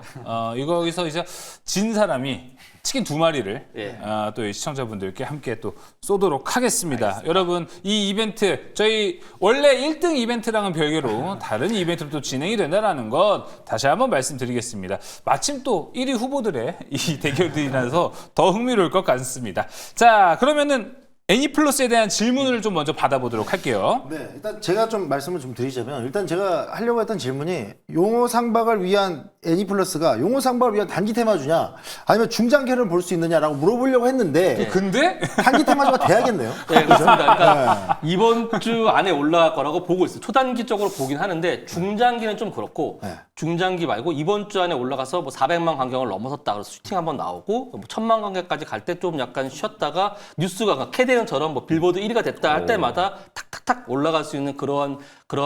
여기서 이제 진 사람이 치킨 2마리를 예. 또 이 시청자분들께 함께 또 쏘도록 하겠습니다. 여러분, 이 이벤트 저희 원래 1등 이벤트랑은 별개로 다른 이벤트로 또 진행이 된다는 것 다시 한번 말씀드리겠습니다. 마침 또 1위 후보들의 이 대결들이라서 더 흥미로울 것 같습니다. 자, 그러면은 애니플러스에 대한 질문을 좀 먼저 받아보도록 할게요. 네, 일단 제가 좀 말씀을 좀 드리자면, 일단 제가 하려고 했던 질문이 용어 상박을 위한 애니플러스가 용어 상박을 위한 단기 테마주냐 아니면 중장기를 볼 수 있느냐라고 물어보려고 했는데 근데 단기 테마주가 돼야겠네요. 네, 그렇습니다. 그러니까 이번 주 안에 올라갈 거라고 보고 있어요. 초단기적으로 보긴 하는데 중장기는 좀 그렇고, 네. 중장기 말고 이번 주 안에 올라가서 뭐 400만 관객을 넘어섰다 그래서 슈팅 한번 나오고, 뭐 1,000만 관객까지 갈 때 좀 약간 쉬었다가 뉴스가 캐대언처럼 뭐 빌보드 1위가 됐다 할 때마다 탁탁탁 올라갈 수 있는 그런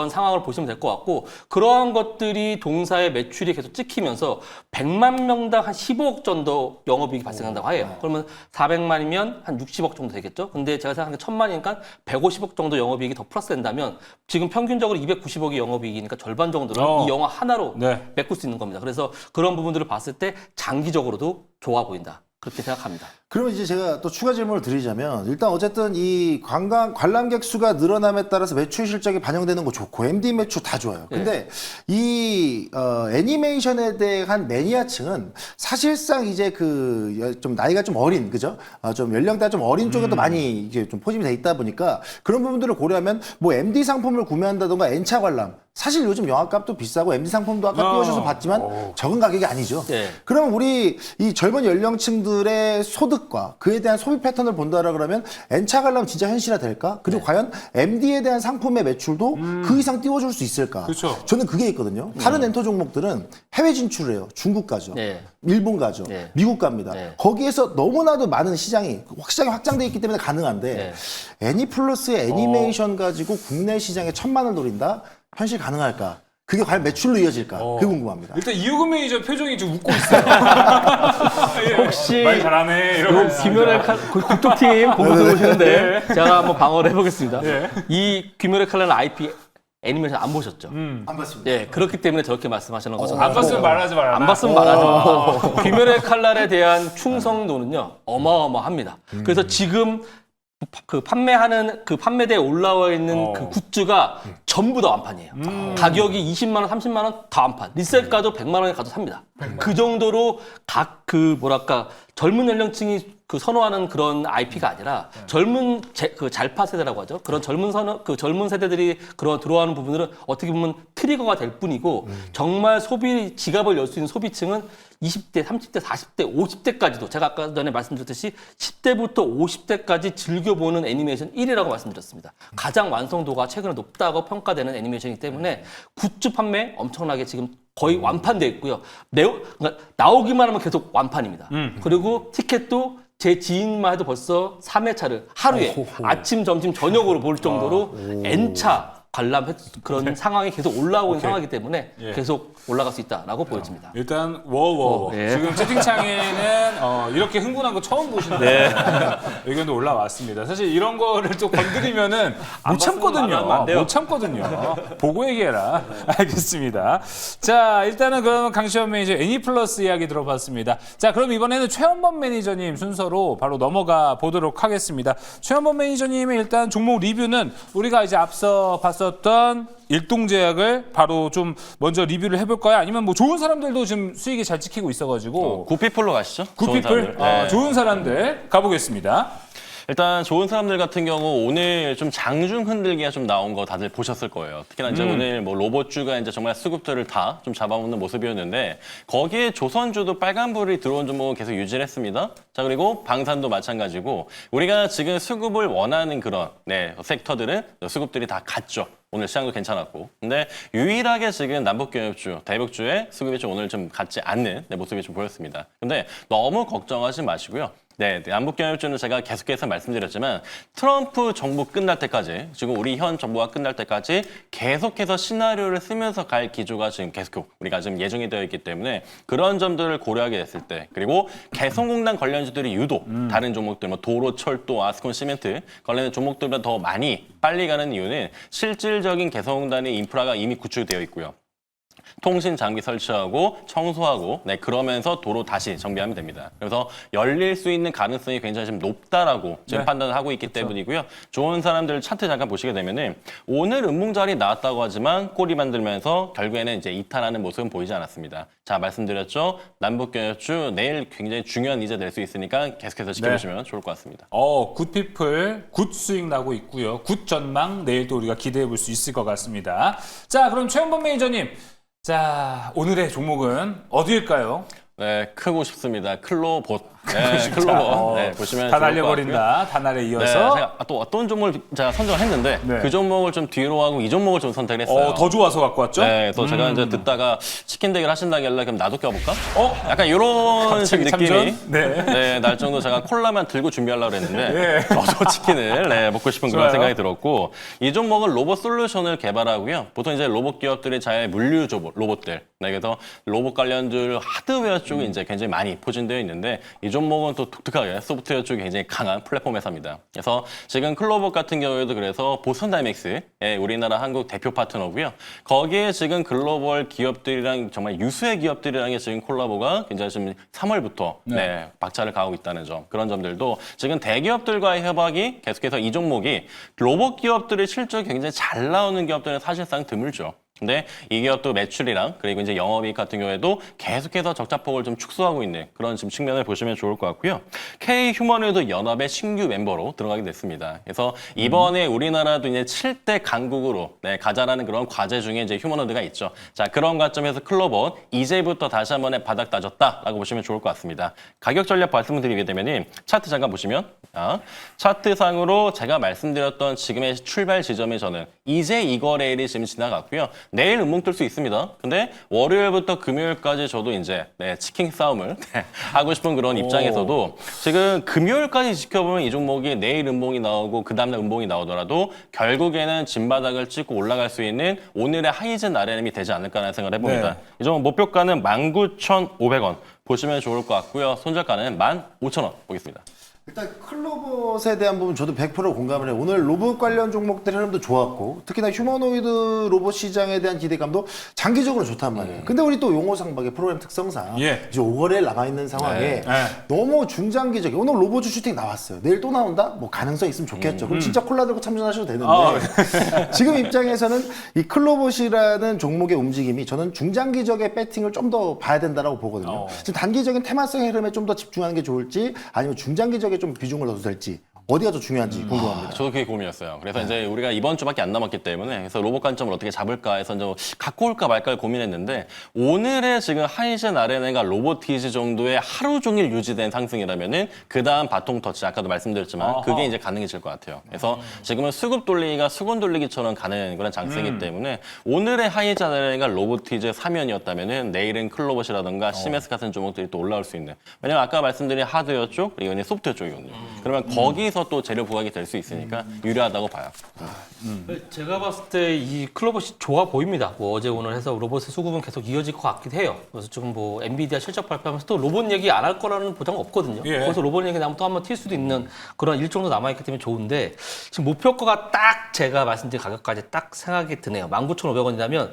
상황을 보시면 될 것 같고, 그러한 것들이 동사의 매출이 계속 찍히면서 100만 명당 한 15억 정도 영업이익이 발생한다고 해요. 그러면 400만이면 한 60억 정도 되겠죠. 근데 제가 생각하는 게 1000만이니까 150억 정도 영업이익이 더 플러스 된다면 지금 평균적으로 290억이 영업이익이니까 절반 정도를 이 영화 하나로 네. 메꿀 수 있는 겁니다. 그래서 그런 부분들을 봤을 때 장기적으로도 좋아 보인다. 그렇게 생각합니다. 그러면 이제 제가 또 추가 질문을 드리자면, 일단 어쨌든 이 관람객 수가 늘어남에 따라서 매출 실적이 반영되는 거 좋고 MD 매출 다 좋아요. 근데 이 애니메이션에 대한 매니아층은 사실상 이제 그 좀 나이가 좀 어린, 그죠? 좀 연령대가 좀 어린 쪽에도 많이 이게 좀 포집이 돼 있다 보니까 그런 부분들을 고려하면 뭐 MD 상품을 구매한다던가 N차 관람, 사실 요즘 영화값도 비싸고 MD 상품도 아까 띄워주셔서 봤지만 적은 가격이 아니죠. 네. 그러면 우리 이 젊은 연령층들의 소득과 그에 대한 소비 패턴을 본다라 그러면 N차 관람 진짜 현실화 될까? 그리고 과연 MD에 대한 상품의 매출도 그 이상 띄워줄 수 있을까? 그렇죠. 저는 그게 있거든요. 다른 엔터 종목들은 해외 진출을 해요. 중국 가죠. 네. 일본 가죠. 네. 미국 갑니다. 네. 거기에서 너무나도 많은 시장이 확장돼 있기 때문에 가능한데 애니플러스의 애니메이션 가지고 국내 시장에 1,000만을 노린다? 현실 가능할까? 그게 과연 매출로 이어질까? 그게 궁금합니다. 일단 이호근 매니저 표정이 지금 웃고 있어요. 혹시 말 잘하네. 요 이러면서. 귀멸의 국토팀 보고 들어오시는데 제가 한번 방어를 해보겠습니다. 네. 이 귀멸의 칼날 IP 애니메이션 안 보셨죠? 안 봤습니다. 예, 그렇기 때문에 저렇게 말씀하시는 거죠. 안 봤으면 말하지 말아라. 안 봤으면 말하지 마. 귀멸의 칼날에 대한 충성도는요 어마어마합니다. 그래서 지금 그 판매하는 그 판매대에 올라와 있는 그 굿즈가 전부 다 완판이에요. 가격이 20만 원, 30만 원 다 완판. 리셀 가도 100만 원에 가도 삽니다. 그 정도로 각 그 뭐랄까 젊은 연령층이 그 선호하는 그런 IP가 아니라 젊은 그 잘파 세대라고 하죠. 그런 젊은 세대들이 그런 들어가는 부분들은 어떻게 보면 트리거가 될 뿐이고 정말 소비 지갑을 열 수 있는 소비층은 20대, 30대, 40대, 50대까지도 제가 아까 전에 말씀드렸듯이 10대부터 50대까지 즐겨보는 애니메이션 1위라고 말씀드렸습니다. 가장 완성도가 최근에 높다고 평가되는 애니메이션이기 때문에 굿즈 판매 엄청나게 지금 거의 완판돼 있고요. 그러니까 나오기만 하면 계속 완판입니다. 그리고 티켓도 제 지인만 해도 벌써 3회차를 하루에 아침, 점심, 저녁으로 볼 정도로 N차 관람 그런 상황이 계속 올라오고 있는 상황이기 때문에 계속 올라갈 수 있다라고 보여집니다. 일단 예. 지금 채팅창에는 이렇게 흥분한 거 처음 보시는데 의견도 올라왔습니다. 사실 이런 거를 또 건드리면은 못 참거든요. 못 참거든요. 보고 얘기해라. 알겠습니다. 자, 일단은 그럼 강시현 매니저 애니플러스 이야기 들어봤습니다. 자, 그럼 이번에는 최원범 매니저님 순서로 바로 넘어가 보도록 하겠습니다. 최원범 매니저님의 일단 종목 리뷰는 우리가 이제 앞서 봤었던 일동제약을 바로 좀 먼저 리뷰를 해볼까요? 아니면 뭐 좋은 사람들도 지금 수익이 잘 찍히고 있어가지고 구피플로 가시죠. 굿피플? 좋은 사람들 가보겠습니다. 일단 좋은 사람들 같은 경우 오늘 좀 장중 흔들기가 좀 나온 거 다들 보셨을 거예요. 특히나 이제 오늘 뭐 로봇주가 이제 정말 수급들을 다 좀 잡아먹는 모습이었는데 거기에 조선주도 빨간불이 들어온 종목은 계속 유지를 했습니다. 자, 그리고 방산도 마찬가지고 우리가 지금 수급을 원하는 그런 섹터들은 수급들이 다 갔죠. 오늘 시장도 괜찮았고. 근데 유일하게 지금 남북경협주, 대북주의 수급이 좀 오늘 좀 같지 않는 모습이 좀 보였습니다. 근데 너무 걱정하지 마시고요. 남북경협주는 제가 계속해서 말씀드렸지만 트럼프 정부 끝날 때까지, 지금 우리 현 정부가 끝날 때까지 계속해서 시나리오를 쓰면서 갈 기조가 지금 계속 우리가 지금 예정이 되어 있기 때문에 그런 점들을 고려하게 됐을 때, 그리고 개성공단 관련주들이 유독 다른 종목들, 뭐 도로, 철도, 아스콘, 시멘트 관련된 종목들보다 더 많이 빨리 가는 이유는 실질적인 개성공단의 인프라가 이미 구축되어 있고요. 통신 장비 설치하고 청소하고 그러면서 도로 다시 정비하면 됩니다. 그래서 열릴 수 있는 가능성이 굉장히 좀 높다라고 지금 판단을 하고 있기 때문이고요. 좋은 사람들 차트 잠깐 보시게 되면은 오늘 음봉자리 나왔다고 하지만 꼬리 만들면서 결국에는 이제 이탈하는 모습은 보이지 않았습니다. 자, 말씀드렸죠. 남북경협주 내일 굉장히 중요한 이제 될 수 있으니까 계속해서 지켜보시면 좋을 것 같습니다. 굿피플 굿 수익 나고 있고요. 굿 전망 내일도 우리가 기대해 볼 수 있을 것 같습니다. 자, 그럼 최원범 매니저님. 자, 오늘의 종목은 어디일까요? 네, 크고 싶습니다. 클로봇. 클로봇. 보시면 다 좋을 날려버린다. 다날에 이어서. 제가 또 어떤 종목을 제가 선정을 했는데 그 종목을 좀 뒤로 하고 이 종목을 좀 선택을 했어요. 더 좋아서 갖고 왔죠? 그래서 제가 이제 듣다가 치킨 대결 하신다길래 그럼 나도 껴볼까? 약간 이런 갑자기 느낌이 참전? 날 정도 제가 콜라만 들고 준비하려고 했는데 저도 치킨을 먹고 싶은 그런 생각이 들었고, 이 종목은 로봇 솔루션을 개발하고요. 보통 이제 로봇 기업들이 잘 물류 로봇들, 그래서 로봇 관련들 하드웨어 쪽이 이제 굉장히 많이 포진되어 있는데 이 종목은 또 독특하게 소프트웨어 쪽이 굉장히 강한 플랫폼 회사입니다. 그래서 지금 클로봇 같은 경우에도 그래서 보선 다이맥스의 우리나라 한국 대표 파트너고요. 거기에 지금 글로벌 기업들이랑 정말 유수의 기업들이랑 지금 콜라보가 굉장히 지금 3월부터 박차를 가하고 있다는 점, 그런 점들도 지금 대기업들과의 협약이 계속해서 이 종목이 로봇 기업들의 실적이 굉장히 잘 나오는 기업들은 사실상 드물죠. 근데 이 기업도 매출이랑 그리고 이제 영업이익 같은 경우에도 계속해서 적자폭을 좀 축소하고 있는 그런 지금 측면을 보시면 좋을 것 같고요. K-휴머노이드 연합의 신규 멤버로 들어가게 됐습니다. 그래서 이번에 우리나라도 이제 7대 강국으로 가자라는 그런 과제 중에 이제 휴머노이드가 있죠. 자, 그런 관점에서 클로봇 이제부터 다시 한번에 바닥 다졌다라고 보시면 좋을 것 같습니다. 가격 전략 말씀을 드리게 되면 차트 잠깐 보시면 차트상으로 제가 말씀드렸던 지금의 출발 지점에 저는 이제 이 거래일이 지금 지나갔고요. 내일 음봉 뜰 수 있습니다. 근데 월요일부터 금요일까지 저도 이제 치킨 싸움을 하고 싶은 그런 입장에서도 지금 금요일까지 지켜보면 이 종목이 내일 음봉이 나오고 그 다음날 음봉이 나오더라도 결국에는 진바닥을 찍고 올라갈 수 있는 오늘의 하이젠 RNM이 되지 않을까라는 생각을 해봅니다. 이 종목 목표가는 19,500원 보시면 좋을 것 같고요. 손절가는 15,000원 보겠습니다. 일단 클로봇에 대한 부분 저도 100% 공감을 해요. 오늘 로봇 관련 종목들 흐름도 좋았고 특히나 휴머노이드 로봇 시장에 대한 기대감도 장기적으로 좋단 말이에요. 근데 우리 또 용호상박의 프로그램 특성상 예. 이제 5월에 남아있는 상황에 네. 너무 중장기적인 오늘 로봇 슈팅 나왔어요. 내일 또 나온다? 뭐 가능성 있으면 좋겠죠. 그럼 진짜 콜라 들고 참전하셔도 되는데 지금 입장에서는 이 클로봇이라는 종목의 움직임이 저는 중장기적의 배팅을 좀 더 봐야 된다고 보거든요. 지금 단기적인 테마성의 흐름에 좀 더 집중하는 게 좋을지 아니면 중장기적에 좀 비중을 넣어도 될지 어디가 더 중요한지 궁금합니다. 저도 그게 고민이었어요. 그래서 이제 우리가 이번 주밖에 안 남았기 때문에 그래서 로봇 관점을 어떻게 잡을까 해서 이제 갖고 올까 말까를 고민했는데 오늘의 지금 하이젠 아레나가 로보티즈 정도의 하루 종일 유지된 상승이라면은 그 다음 바통 터치 아까도 말씀드렸지만 그게 이제 가능해질 것 같아요. 그래서 지금은 수급 돌리기가 수건 돌리기처럼 가는 그런 장세이기 때문에 오늘의 하이젠 아레나가 로보티즈 사면이었다면은 내일은 클로봇이라든가 시메스 같은 종목들이 또 올라올 수 있는. 왜냐면 아까 말씀드린 하드웨어 쪽 그리고 소프트웨어 쪽이거든요. 그러면 거기서 또 재료 부각이 될 수 있으니까 유리하다고 봐요. 제가 봤을 때 이 클로봇이 좋아 보입니다. 뭐 어제 오늘 해서 로봇의 수급은 계속 이어질 것 같기도 해요. 그래서 지금 뭐 엔비디아 실적 발표하면서 또 로봇 얘기 안 할 거라는 보장은 없거든요. 예. 그래서 로봇 얘기 나면 또 한번 튈 수도 있는 그런 일정도 남아있기 때문에 좋은데 지금 목표가가 딱 제가 말씀드린 가격까지 딱 생각이 드네요. 19,500원이라면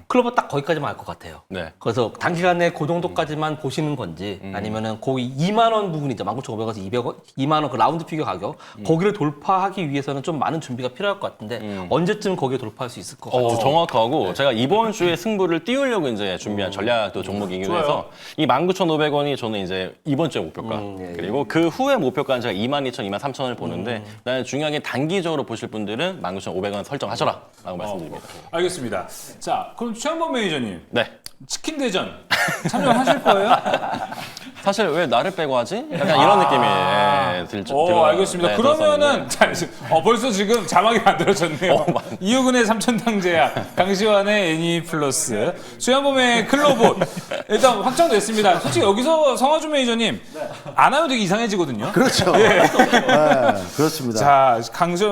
클로봇 딱 거기까지만 할 것 같아요. 네. 그래서 단기간에 그 정도까지만 보시는 건지 아니면은 거기 2만 원 부분이죠. 19,500원에서 200원, 2만 원 그 라운드 피겨 가격 거기를 돌파하기 위해서는 좀 많은 준비가 필요할 것 같은데 언제쯤 거기에 돌파할 수 있을 것 같아요. 정확하고 제가 이번 주에 승부를 띄우려고 이제 준비한 전략도 종목이기도 해서 이 19,500원이 저는 이제 이번 주에 목표가 그리고 그 후에 목표가는 제가 22,000, 23,000원을 보는데 나는 중요하게 단기적으로 보실 분들은 19,500원 설정하셔라 라고 말씀드립니다. 알겠습니다. 자, 그럼 최한범 매니저님 네. 치킨 대전 참여하실 거예요? 사실 왜 나를 빼고 하지? 약간 이런 느낌이 들어요. 알겠습니다. 네, 그러면은 벌써 지금 자막이 만들어졌네요. 이유근의 삼천탕제약, 강시환의 애니플러스, 최한범의 클로봇 일단 확정됐습니다. 솔직히 여기서 성화준 매니저님 안 하면 되게 이상해지거든요. 그렇죠. 네, 그렇습니다. 자,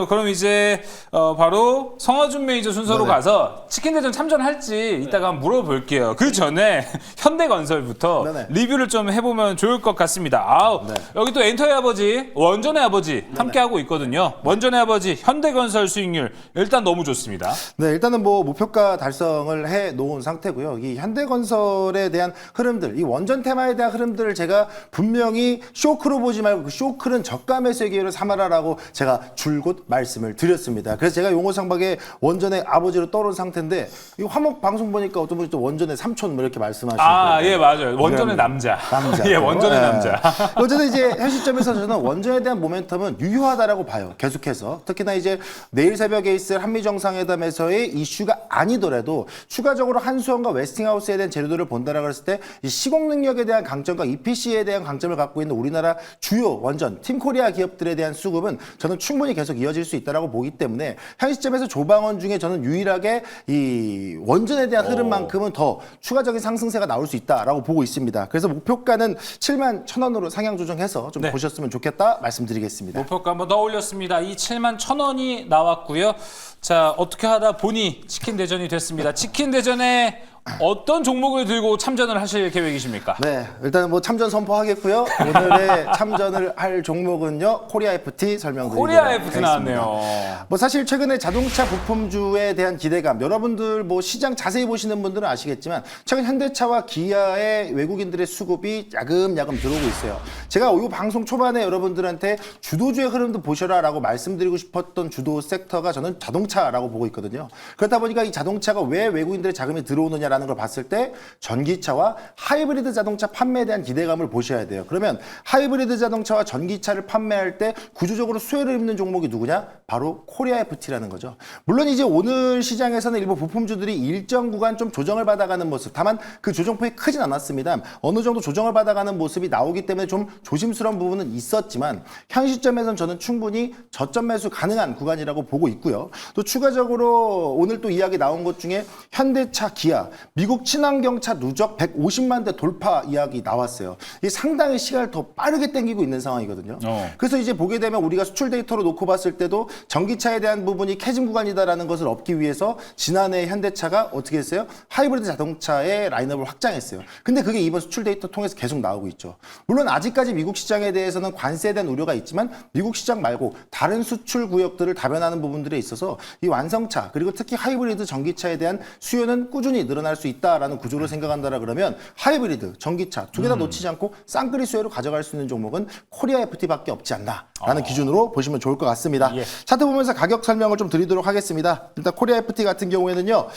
그럼 이제 바로 성화준 매니저 순서로 가서 치킨 대전 참전할지 이따가 한번 물어볼게요. 그 전에 현대건설부터 네네. 리뷰를 좀 해보면 좋을 것 같습니다. 여기 또 엔터의 아버지, 원전의 아버지 함께하고 있거든요. 원전의 아버지, 현대건설 수익률 일단 너무 좋습니다. 네, 일단은 뭐 목표가 달성을 해 놓은 상태고요. 이 현대건설에 대한 흐름들, 이 원전 테마에 대한 흐름들을 제가 분명히 쇼크로 보지 말고 그 쇼크는 저가 매수의 기회를 삼아라라고 제가 줄곧 말씀을 드렸습니다. 그래서 제가 용호상박의 원전의 아버지로 떠오른 상태인데 이 화목 방송 보니까 어떤 분이 또 원전의 삼촌 뭐 이렇게 말씀하시고 예, 맞아요. 원전의 남자. 예, 원전의 남자. 어쨌든 이제 현 시점에서 저는 원전에 대한 모멘텀은 유효하다라고 봐요. 계속해서. 특히나 이제 내일 새벽에 있을 한미 정상회담에서의 이슈가 아니더라도 추가적으로 한수원과 웨스팅하우스에 대한 재료들을 본다라고 했을 때 이 시공 능력에 대한 강점과 EPC에 대한 강점을 갖고 있는 우리나라 주요 원전 팀코리아 기업들에 대한 수급은 저는 충분히 계속 이어질 수 있다라고 보기 때문에 현 시점에서 조방원 중에 저는 유일하게 이 원전에 대한 흐름만큼은 더 추가적인 상승세가 나올 수 있다라고 보고 있습니다. 그래서 목표가는 71,000원으로 상향 조정해서 좀 보셨으면 좋겠다 말씀드리겠습니다. 목표가 한번 더 올렸습니다. 이 71,000원이 나왔고요. 자, 어떻게 하다 보니 치킨 대전이 됐습니다. 치킨 대전에 어떤 종목을 들고 참전을 하실 계획이십니까? 네, 일단 뭐 참전 선포하겠고요. 오늘의 참전을 할 종목은요, 코리아 FT 설명드리도록 코리아 FT 하겠습니다. 나왔네요. 뭐 사실 최근에 자동차 부품주에 대한 기대감, 여러분들 뭐 시장 자세히 보시는 분들은 아시겠지만 최근 현대차와 기아의 외국인들의 수급이 야금야금 들어오고 있어요. 제가 이 방송 초반에 여러분들한테 주도주의 흐름도 보셔라라고 말씀드리고 싶었던 주도 섹터가 저는 자동차라고 보고 있거든요. 그렇다 보니까 이 자동차가 왜 외국인들의 자금이 들어오느냐라는 걸 봤을 때 전기차와 하이브리드 자동차 판매에 대한 기대감을 보셔야 돼요. 그러면 하이브리드 자동차와 전기차를 판매할 때 구조적으로 수혜를 입는 종목이 누구냐? 바로 코리아 FT라는 거죠. 물론 이제 오늘 시장에서는 일부 부품주들이 일정 구간 좀 조정을 받아가는 모습, 다만 그 조정폭이 크진 않았습니다. 어느 정도 조정을 받아가는 모습이 나오기 때문에 좀 조심스러운 부분은 있었지만 현 시점에서는 저는 충분히 저점 매수 가능한 구간이라고 보고 있고요. 또 추가적으로 오늘 또 이야기 나온 것 중에 현대차, 기아 미국 친환경차 누적 150만 대 돌파 이야기 나왔어요. 이게 상당히 시간을 더 빠르게 땡기고 있는 상황이거든요. 그래서 이제 보게 되면 우리가 수출 데이터로 놓고 봤을 때도 전기차에 대한 부분이 캐즘 구간이다라는 것을 얻기 위해서 지난해 현대차가 어떻게 했어요? 하이브리드 자동차의 라인업을 확장했어요. 근데 그게 이번 수출 데이터 통해서 계속 나오고 있죠. 물론 아직까지 미국 시장에 대해서는 관세에 대한 우려가 있지만 미국 시장 말고 다른 수출 구역들을 다변하는 부분들에 있어서 이 완성차 그리고 특히 하이브리드 전기차에 대한 수요는 꾸준히 늘어날 수 있다라는 구조로 생각한다라 그러면 하이브리드, 전기차 두 개 다 놓치지 않고 쌍끌이 수요로 가져갈 수 있는 종목은 코리아 FT밖에 없지 않나라는 기준으로 보시면 좋을 것 같습니다. 차트 보면서 가격 설명을 좀 드리도록 하겠습니다. 일단 코리아 FT 같은 경우에는요.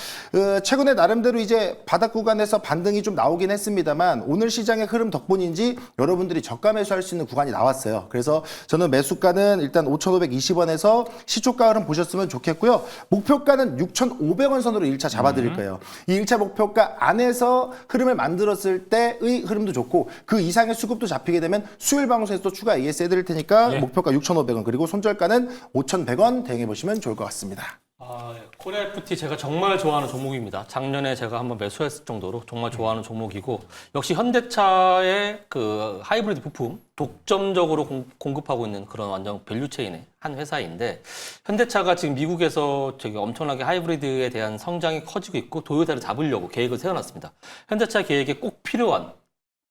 최근에 나름대로 이제 바닥 구간에서 반등이 좀 나오긴 했습니다만 오늘 시장의 흐름 덕분인지 여러분들이 저가 매수할 수 있는 구간이 나왔어요. 그래서 저는 매수가는 일단 5,520원에서 시초가 흐름 보셨으면 좋겠고요. 목표가는 6,500원 선으로 1차 잡아드릴 거예요. 이 1차 목표가 안에서 흐름을 만들었을 때의 흐름도 좋고 그 이상의 수급도 잡히게 되면 수요일 방송에서 또 추가 AS 해드릴 테니까 목표가 6,500원 그리고 손절가는 5,100원 대응해 보시면 좋을 것 같습니다. 코리아 FT 제가 정말 좋아하는 종목입니다. 작년에 제가 한번 매수했을 정도로 정말 좋아하는 종목이고 역시 현대차의 그 하이브리드 부품 독점적으로 공급하고 있는 그런 완전 밸류체인의 한 회사인데 현대차가 지금 미국에서 되게 엄청나게 하이브리드에 대한 성장이 커지고 있고 도요타를 잡으려고 계획을 세워놨습니다. 현대차 계획에 꼭 필요한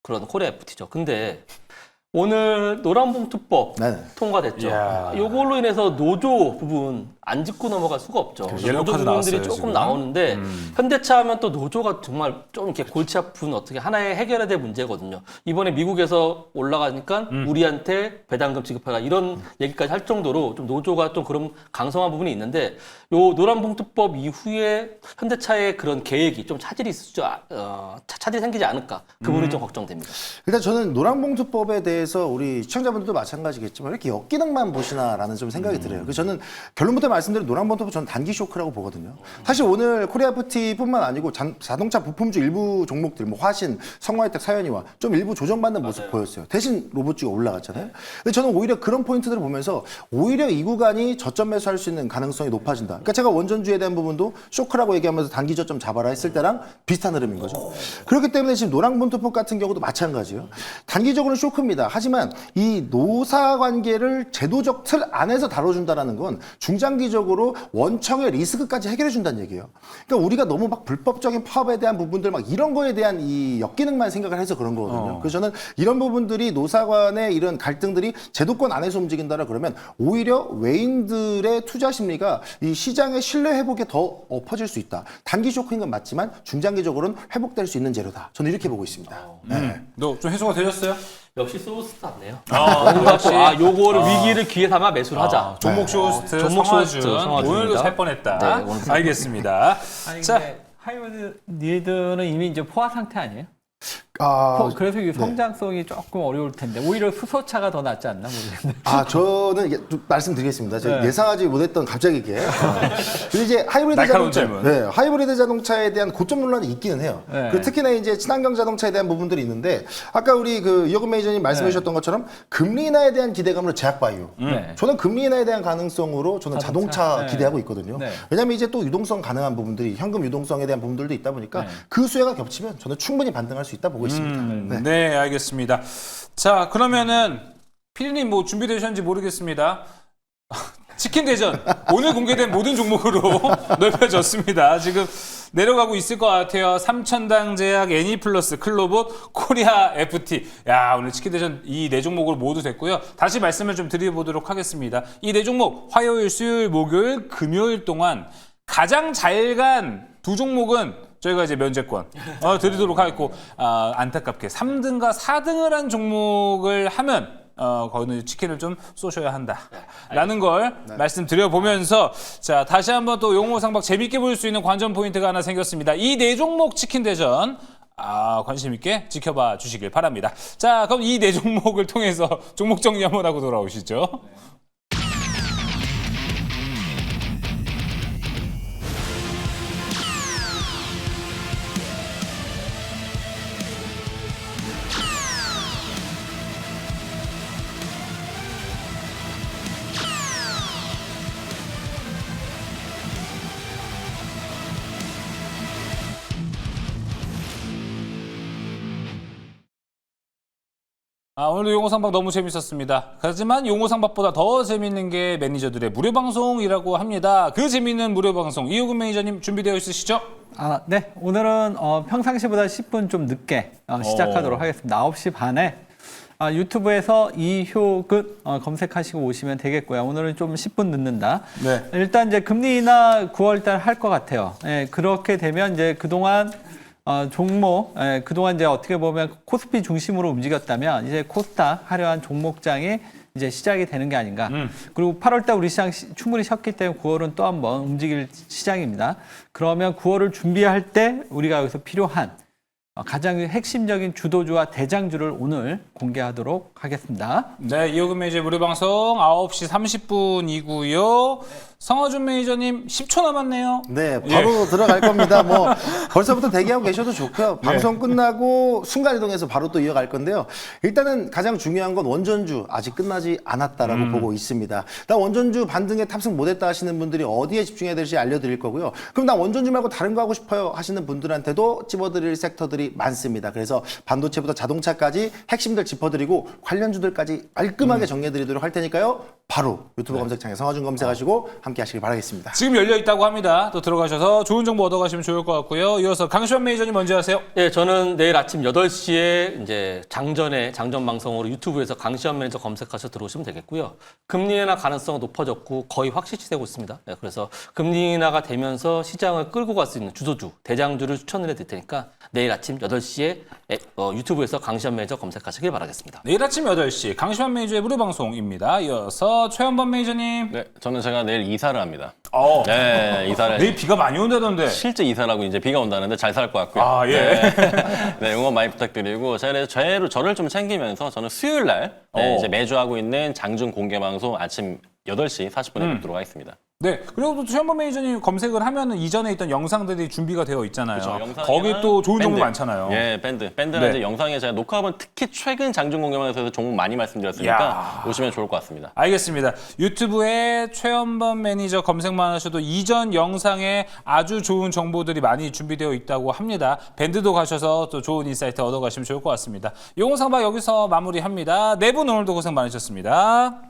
그런 코리아 FT죠. 근데 오늘 노란봉투법 통과됐죠. 이걸로 인해서 노조 부분 안 짚고 넘어갈 수가 없죠. 옐로우 노조 카드 부분들이 나왔어요, 조금 지금. 나오는데 현대차 하면 또 노조가 정말 좀 이렇게 골치 아픈 어떻게 하나의 해결해야 될 문제거든요. 이번에 미국에서 올라가니까 우리한테 배당금 지급하라 이런 얘기까지 할 정도로 좀 노조가 좀 그런 강성한 부분이 있는데 요 노란봉투법 이후에 현대차의 그런 계획이 좀 차질이 생기지 않을까 그 부분이 좀 걱정됩니다. 일단 저는 노란봉투법에 대해서 우리 시청자분들도 마찬가지겠지만 왜 이렇게 역기능만 보시나라는 좀 생각이 들어요. 그래서 저는 결론부터 말씀드린 노란봉투법 저는 단기 쇼크라고 보거든요. 사실 오늘 코리아 FT뿐만 아니고 자동차 부품주 일부 종목들 뭐 화신, 성화혜택, 사연이와 좀 일부 조정받는 모습 보였어요. 대신 로봇주가 올라갔잖아요. 근데 저는 오히려 그런 포인트들을 보면서 오히려 이 구간이 저점 매수할 수 있는 가능성이 높아진다. 그러니까 제가 원전주에 대한 부분도 쇼크라고 얘기하면서 단기 저점 잡아라 했을 때랑 비슷한 흐름인 거죠. 그렇기 때문에 지금 노란봉투법 같은 경우도 마찬가지예요. 단기적으로는 쇼크입니다. 하지만 이 노사 관계를 제도적 틀 안에서 다뤄준다는 건 중장기적으로 원청의 리스크까지 해결해 준다는 얘기예요. 그러니까 우리가 너무 막 불법적인 파업에 대한 부분들 막 이런 거에 대한 이 역기능만 생각을 해서 그런 거거든요. 그래서 저는 이런 부분들이 노사 간의 이런 갈등들이 제도권 안에서 움직인다라 그러면 오히려 외인들의 투자 심리가 이 시장의 신뢰 회복에 더 엎어질 수 있다. 단기 쇼크인 건 맞지만 중장기적으로는 회복될 수 있는 재료다. 저는 이렇게 보고 있습니다. 너 좀 해소가 되셨어요? 역시 소스 같네요. 뭔가 또 요거를 위기를 기회 삼아 매수를 하자. 종목 쇼스트, 종목 쇼스트, 성화준. 성화준입니다. 오늘도 살 뻔했다. 네, 오늘 살 알겠습니다. 아니 자, 근데 하이브리드는 이미 이제 포화 상태 아니에요? 아, 그래서 이 성장성이 조금 어려울 텐데 오히려 수소차가 더 낫지 않나 모르겠는데. 저는 이게 좀 말씀드리겠습니다. 제가 예상하지 못했던 갑자기 이게. 그리고 이제 하이브리드 날카로운 자동차, 질문. 하이브리드 자동차에 대한 고점 논란이 있기는 해요. 그리고 특히나 이제 친환경 자동차에 대한 부분들이 있는데 아까 우리 그 이혁근 매니저님 말씀해 주셨던 것처럼 금리 인하에 대한 기대감으로 제약 바이오. 저는 금리 인하에 대한 가능성으로 저는 자동차 기대하고 있거든요. 왜냐하면 이제 또 유동성 가능한 부분들이 현금 유동성에 대한 부분들도 있다 보니까 그 수혜가 겹치면 저는 충분히 반등할 수 있다 보고 있습니다. 네, 알겠습니다. 자, 그러면은 피디님 뭐 준비되셨는지 모르겠습니다. 치킨 대전 오늘 공개된 모든 종목으로 넓혀졌습니다. 지금 내려가고 있을 것 같아요. 삼천당 제약, 애니플러스, 클로봇, 코리아 FT. 야, 오늘 치킨 대전 이 네 종목으로 모두 됐고요. 다시 말씀을 좀 드려보도록 하겠습니다. 이 네 종목 화요일, 수요일, 목요일, 금요일 동안 가장 잘 간 두 종목은 저희가 이제 면제권 드리도록 하겠고 안타깝게 3등과 4등을 한 종목을 하면 거기는 치킨을 좀 쏘셔야 한다라는 걸 말씀드려보면서 자 다시 한번 또 용호상박 재밌게 볼 수 있는 관전 포인트가 하나 생겼습니다. 이 네 종목 치킨 대전 관심 있게 지켜봐 주시길 바랍니다. 자 그럼 이 네 종목을 통해서 종목 정리 한번 하고 돌아오시죠. 오늘도 용호상박 너무 재밌었습니다. 하지만 용호상박보다 더 재밌는 게 매니저들의 무료 방송이라고 합니다. 그 재밌는 무료 방송 이호근 매니저님 준비되어 있으시죠? 네. 오늘은 평상시보다 10분 좀 늦게 시작하도록 하겠습니다. 9시 반에 유튜브에서 이효근 검색하시고 오시면 되겠고요. 오늘은 좀 10분 늦는다. 네. 일단 이제 금리 인하 9월달 할 것 같아요. 예, 그렇게 되면 이제 그동안 종목, 그동안 이제 어떻게 보면 코스피 중심으로 움직였다면 이제 코스닥 화려한 종목장이 이제 시작이 되는 게 아닌가. 그리고 8월달 우리 시장 충분히 쉬었기 때문에 9월은 또 한번 움직일 시장입니다. 그러면 9월을 준비할 때 우리가 여기서 필요한 가장 핵심적인 주도주와 대장주를 오늘 공개하도록 하겠습니다. 네, 이호근 매니저 무료 방송 9시 30분이고요. 성화준 매니저님 10초 남았네요. 네, 바로 들어갈 겁니다. 뭐 벌써부터 대기하고 계셔도 좋고요. 방송 끝나고 순간 이동해서 바로 또 이어갈 건데요. 일단은 가장 중요한 건 원전주 아직 끝나지 않았다라고 보고 있습니다. 나 원전주 반등에 탑승 못했다 하시는 분들이 어디에 집중해야 될지 알려드릴 거고요. 그럼 나 원전주 말고 다른 거 하고 싶어요 하시는 분들한테도 찝어드릴 섹터들이 많습니다. 그래서 반도체부터 자동차까지 핵심들 짚어드리고 관련주들까지 깔끔하게 정리해드리도록 할 테니까요. 바로 유튜브 검색창에 성화준 검색하시고 함께 하시길 바라겠습니다. 지금 열려 있다고 합니다. 또 들어가셔서 좋은 정보 얻어가시면 좋을 것 같고요. 이어서 강시환 매니저님 먼저 하세요. 예, 저는 내일 아침 8시에 이제 장전 방송으로 유튜브에서 강시현 매니저 검색하셔서 들어오시면 되겠고요. 금리 인하 가능성은 높아졌고 거의 확실시되고 있습니다. 예, 그래서 금리 인하가 되면서 시장을 끌고 갈 수 있는 주도주, 대장주를 추천을 해드릴 테니까 내일 아침 8시에 유튜브에서 강시현 매니저 검색하시길 바라겠습니다. 내일 아침 8시 강시환 매니저의 무료 방송입니다. 이어서 최현범 매니저님. 네, 저는 제가 내일 이사를 합니다. 어. 네, 이사를. 내일 비가 많이 온다던데. 실제 이사라고 이제 비가 온다는데 잘 살 것 같고요. 아, 예. 네, 응원 많이 부탁드리고 제가 저를 좀 챙기면서 저는 수요일 날 이제 매주 하고 있는 장중 공개 방송 아침 8시 40분에 뵙도록 하겠습니다. 네. 그리고 또 최현범 매니저님 검색을 하면은 이전에 있던 영상들이 준비가 되어 있잖아요. 그렇죠. 영상이랑 거기 또 좋은 정보 밴드. 많잖아요. 예, 밴드는 네. 이제 영상에 제가 녹화본 특히 최근 장중 공개방에서 종목 많이 말씀드렸으니까 오시면 좋을 것 같습니다. 알겠습니다. 유튜브에 최현범 매니저 검색만 하셔도 이전 영상에 아주 좋은 정보들이 많이 준비되어 있다고 합니다. 밴드도 가셔서 또 좋은 인사이트 얻어가시면 좋을 것 같습니다. 용호상박 여기서 마무리합니다. 네 분 오늘도 고생 많으셨습니다.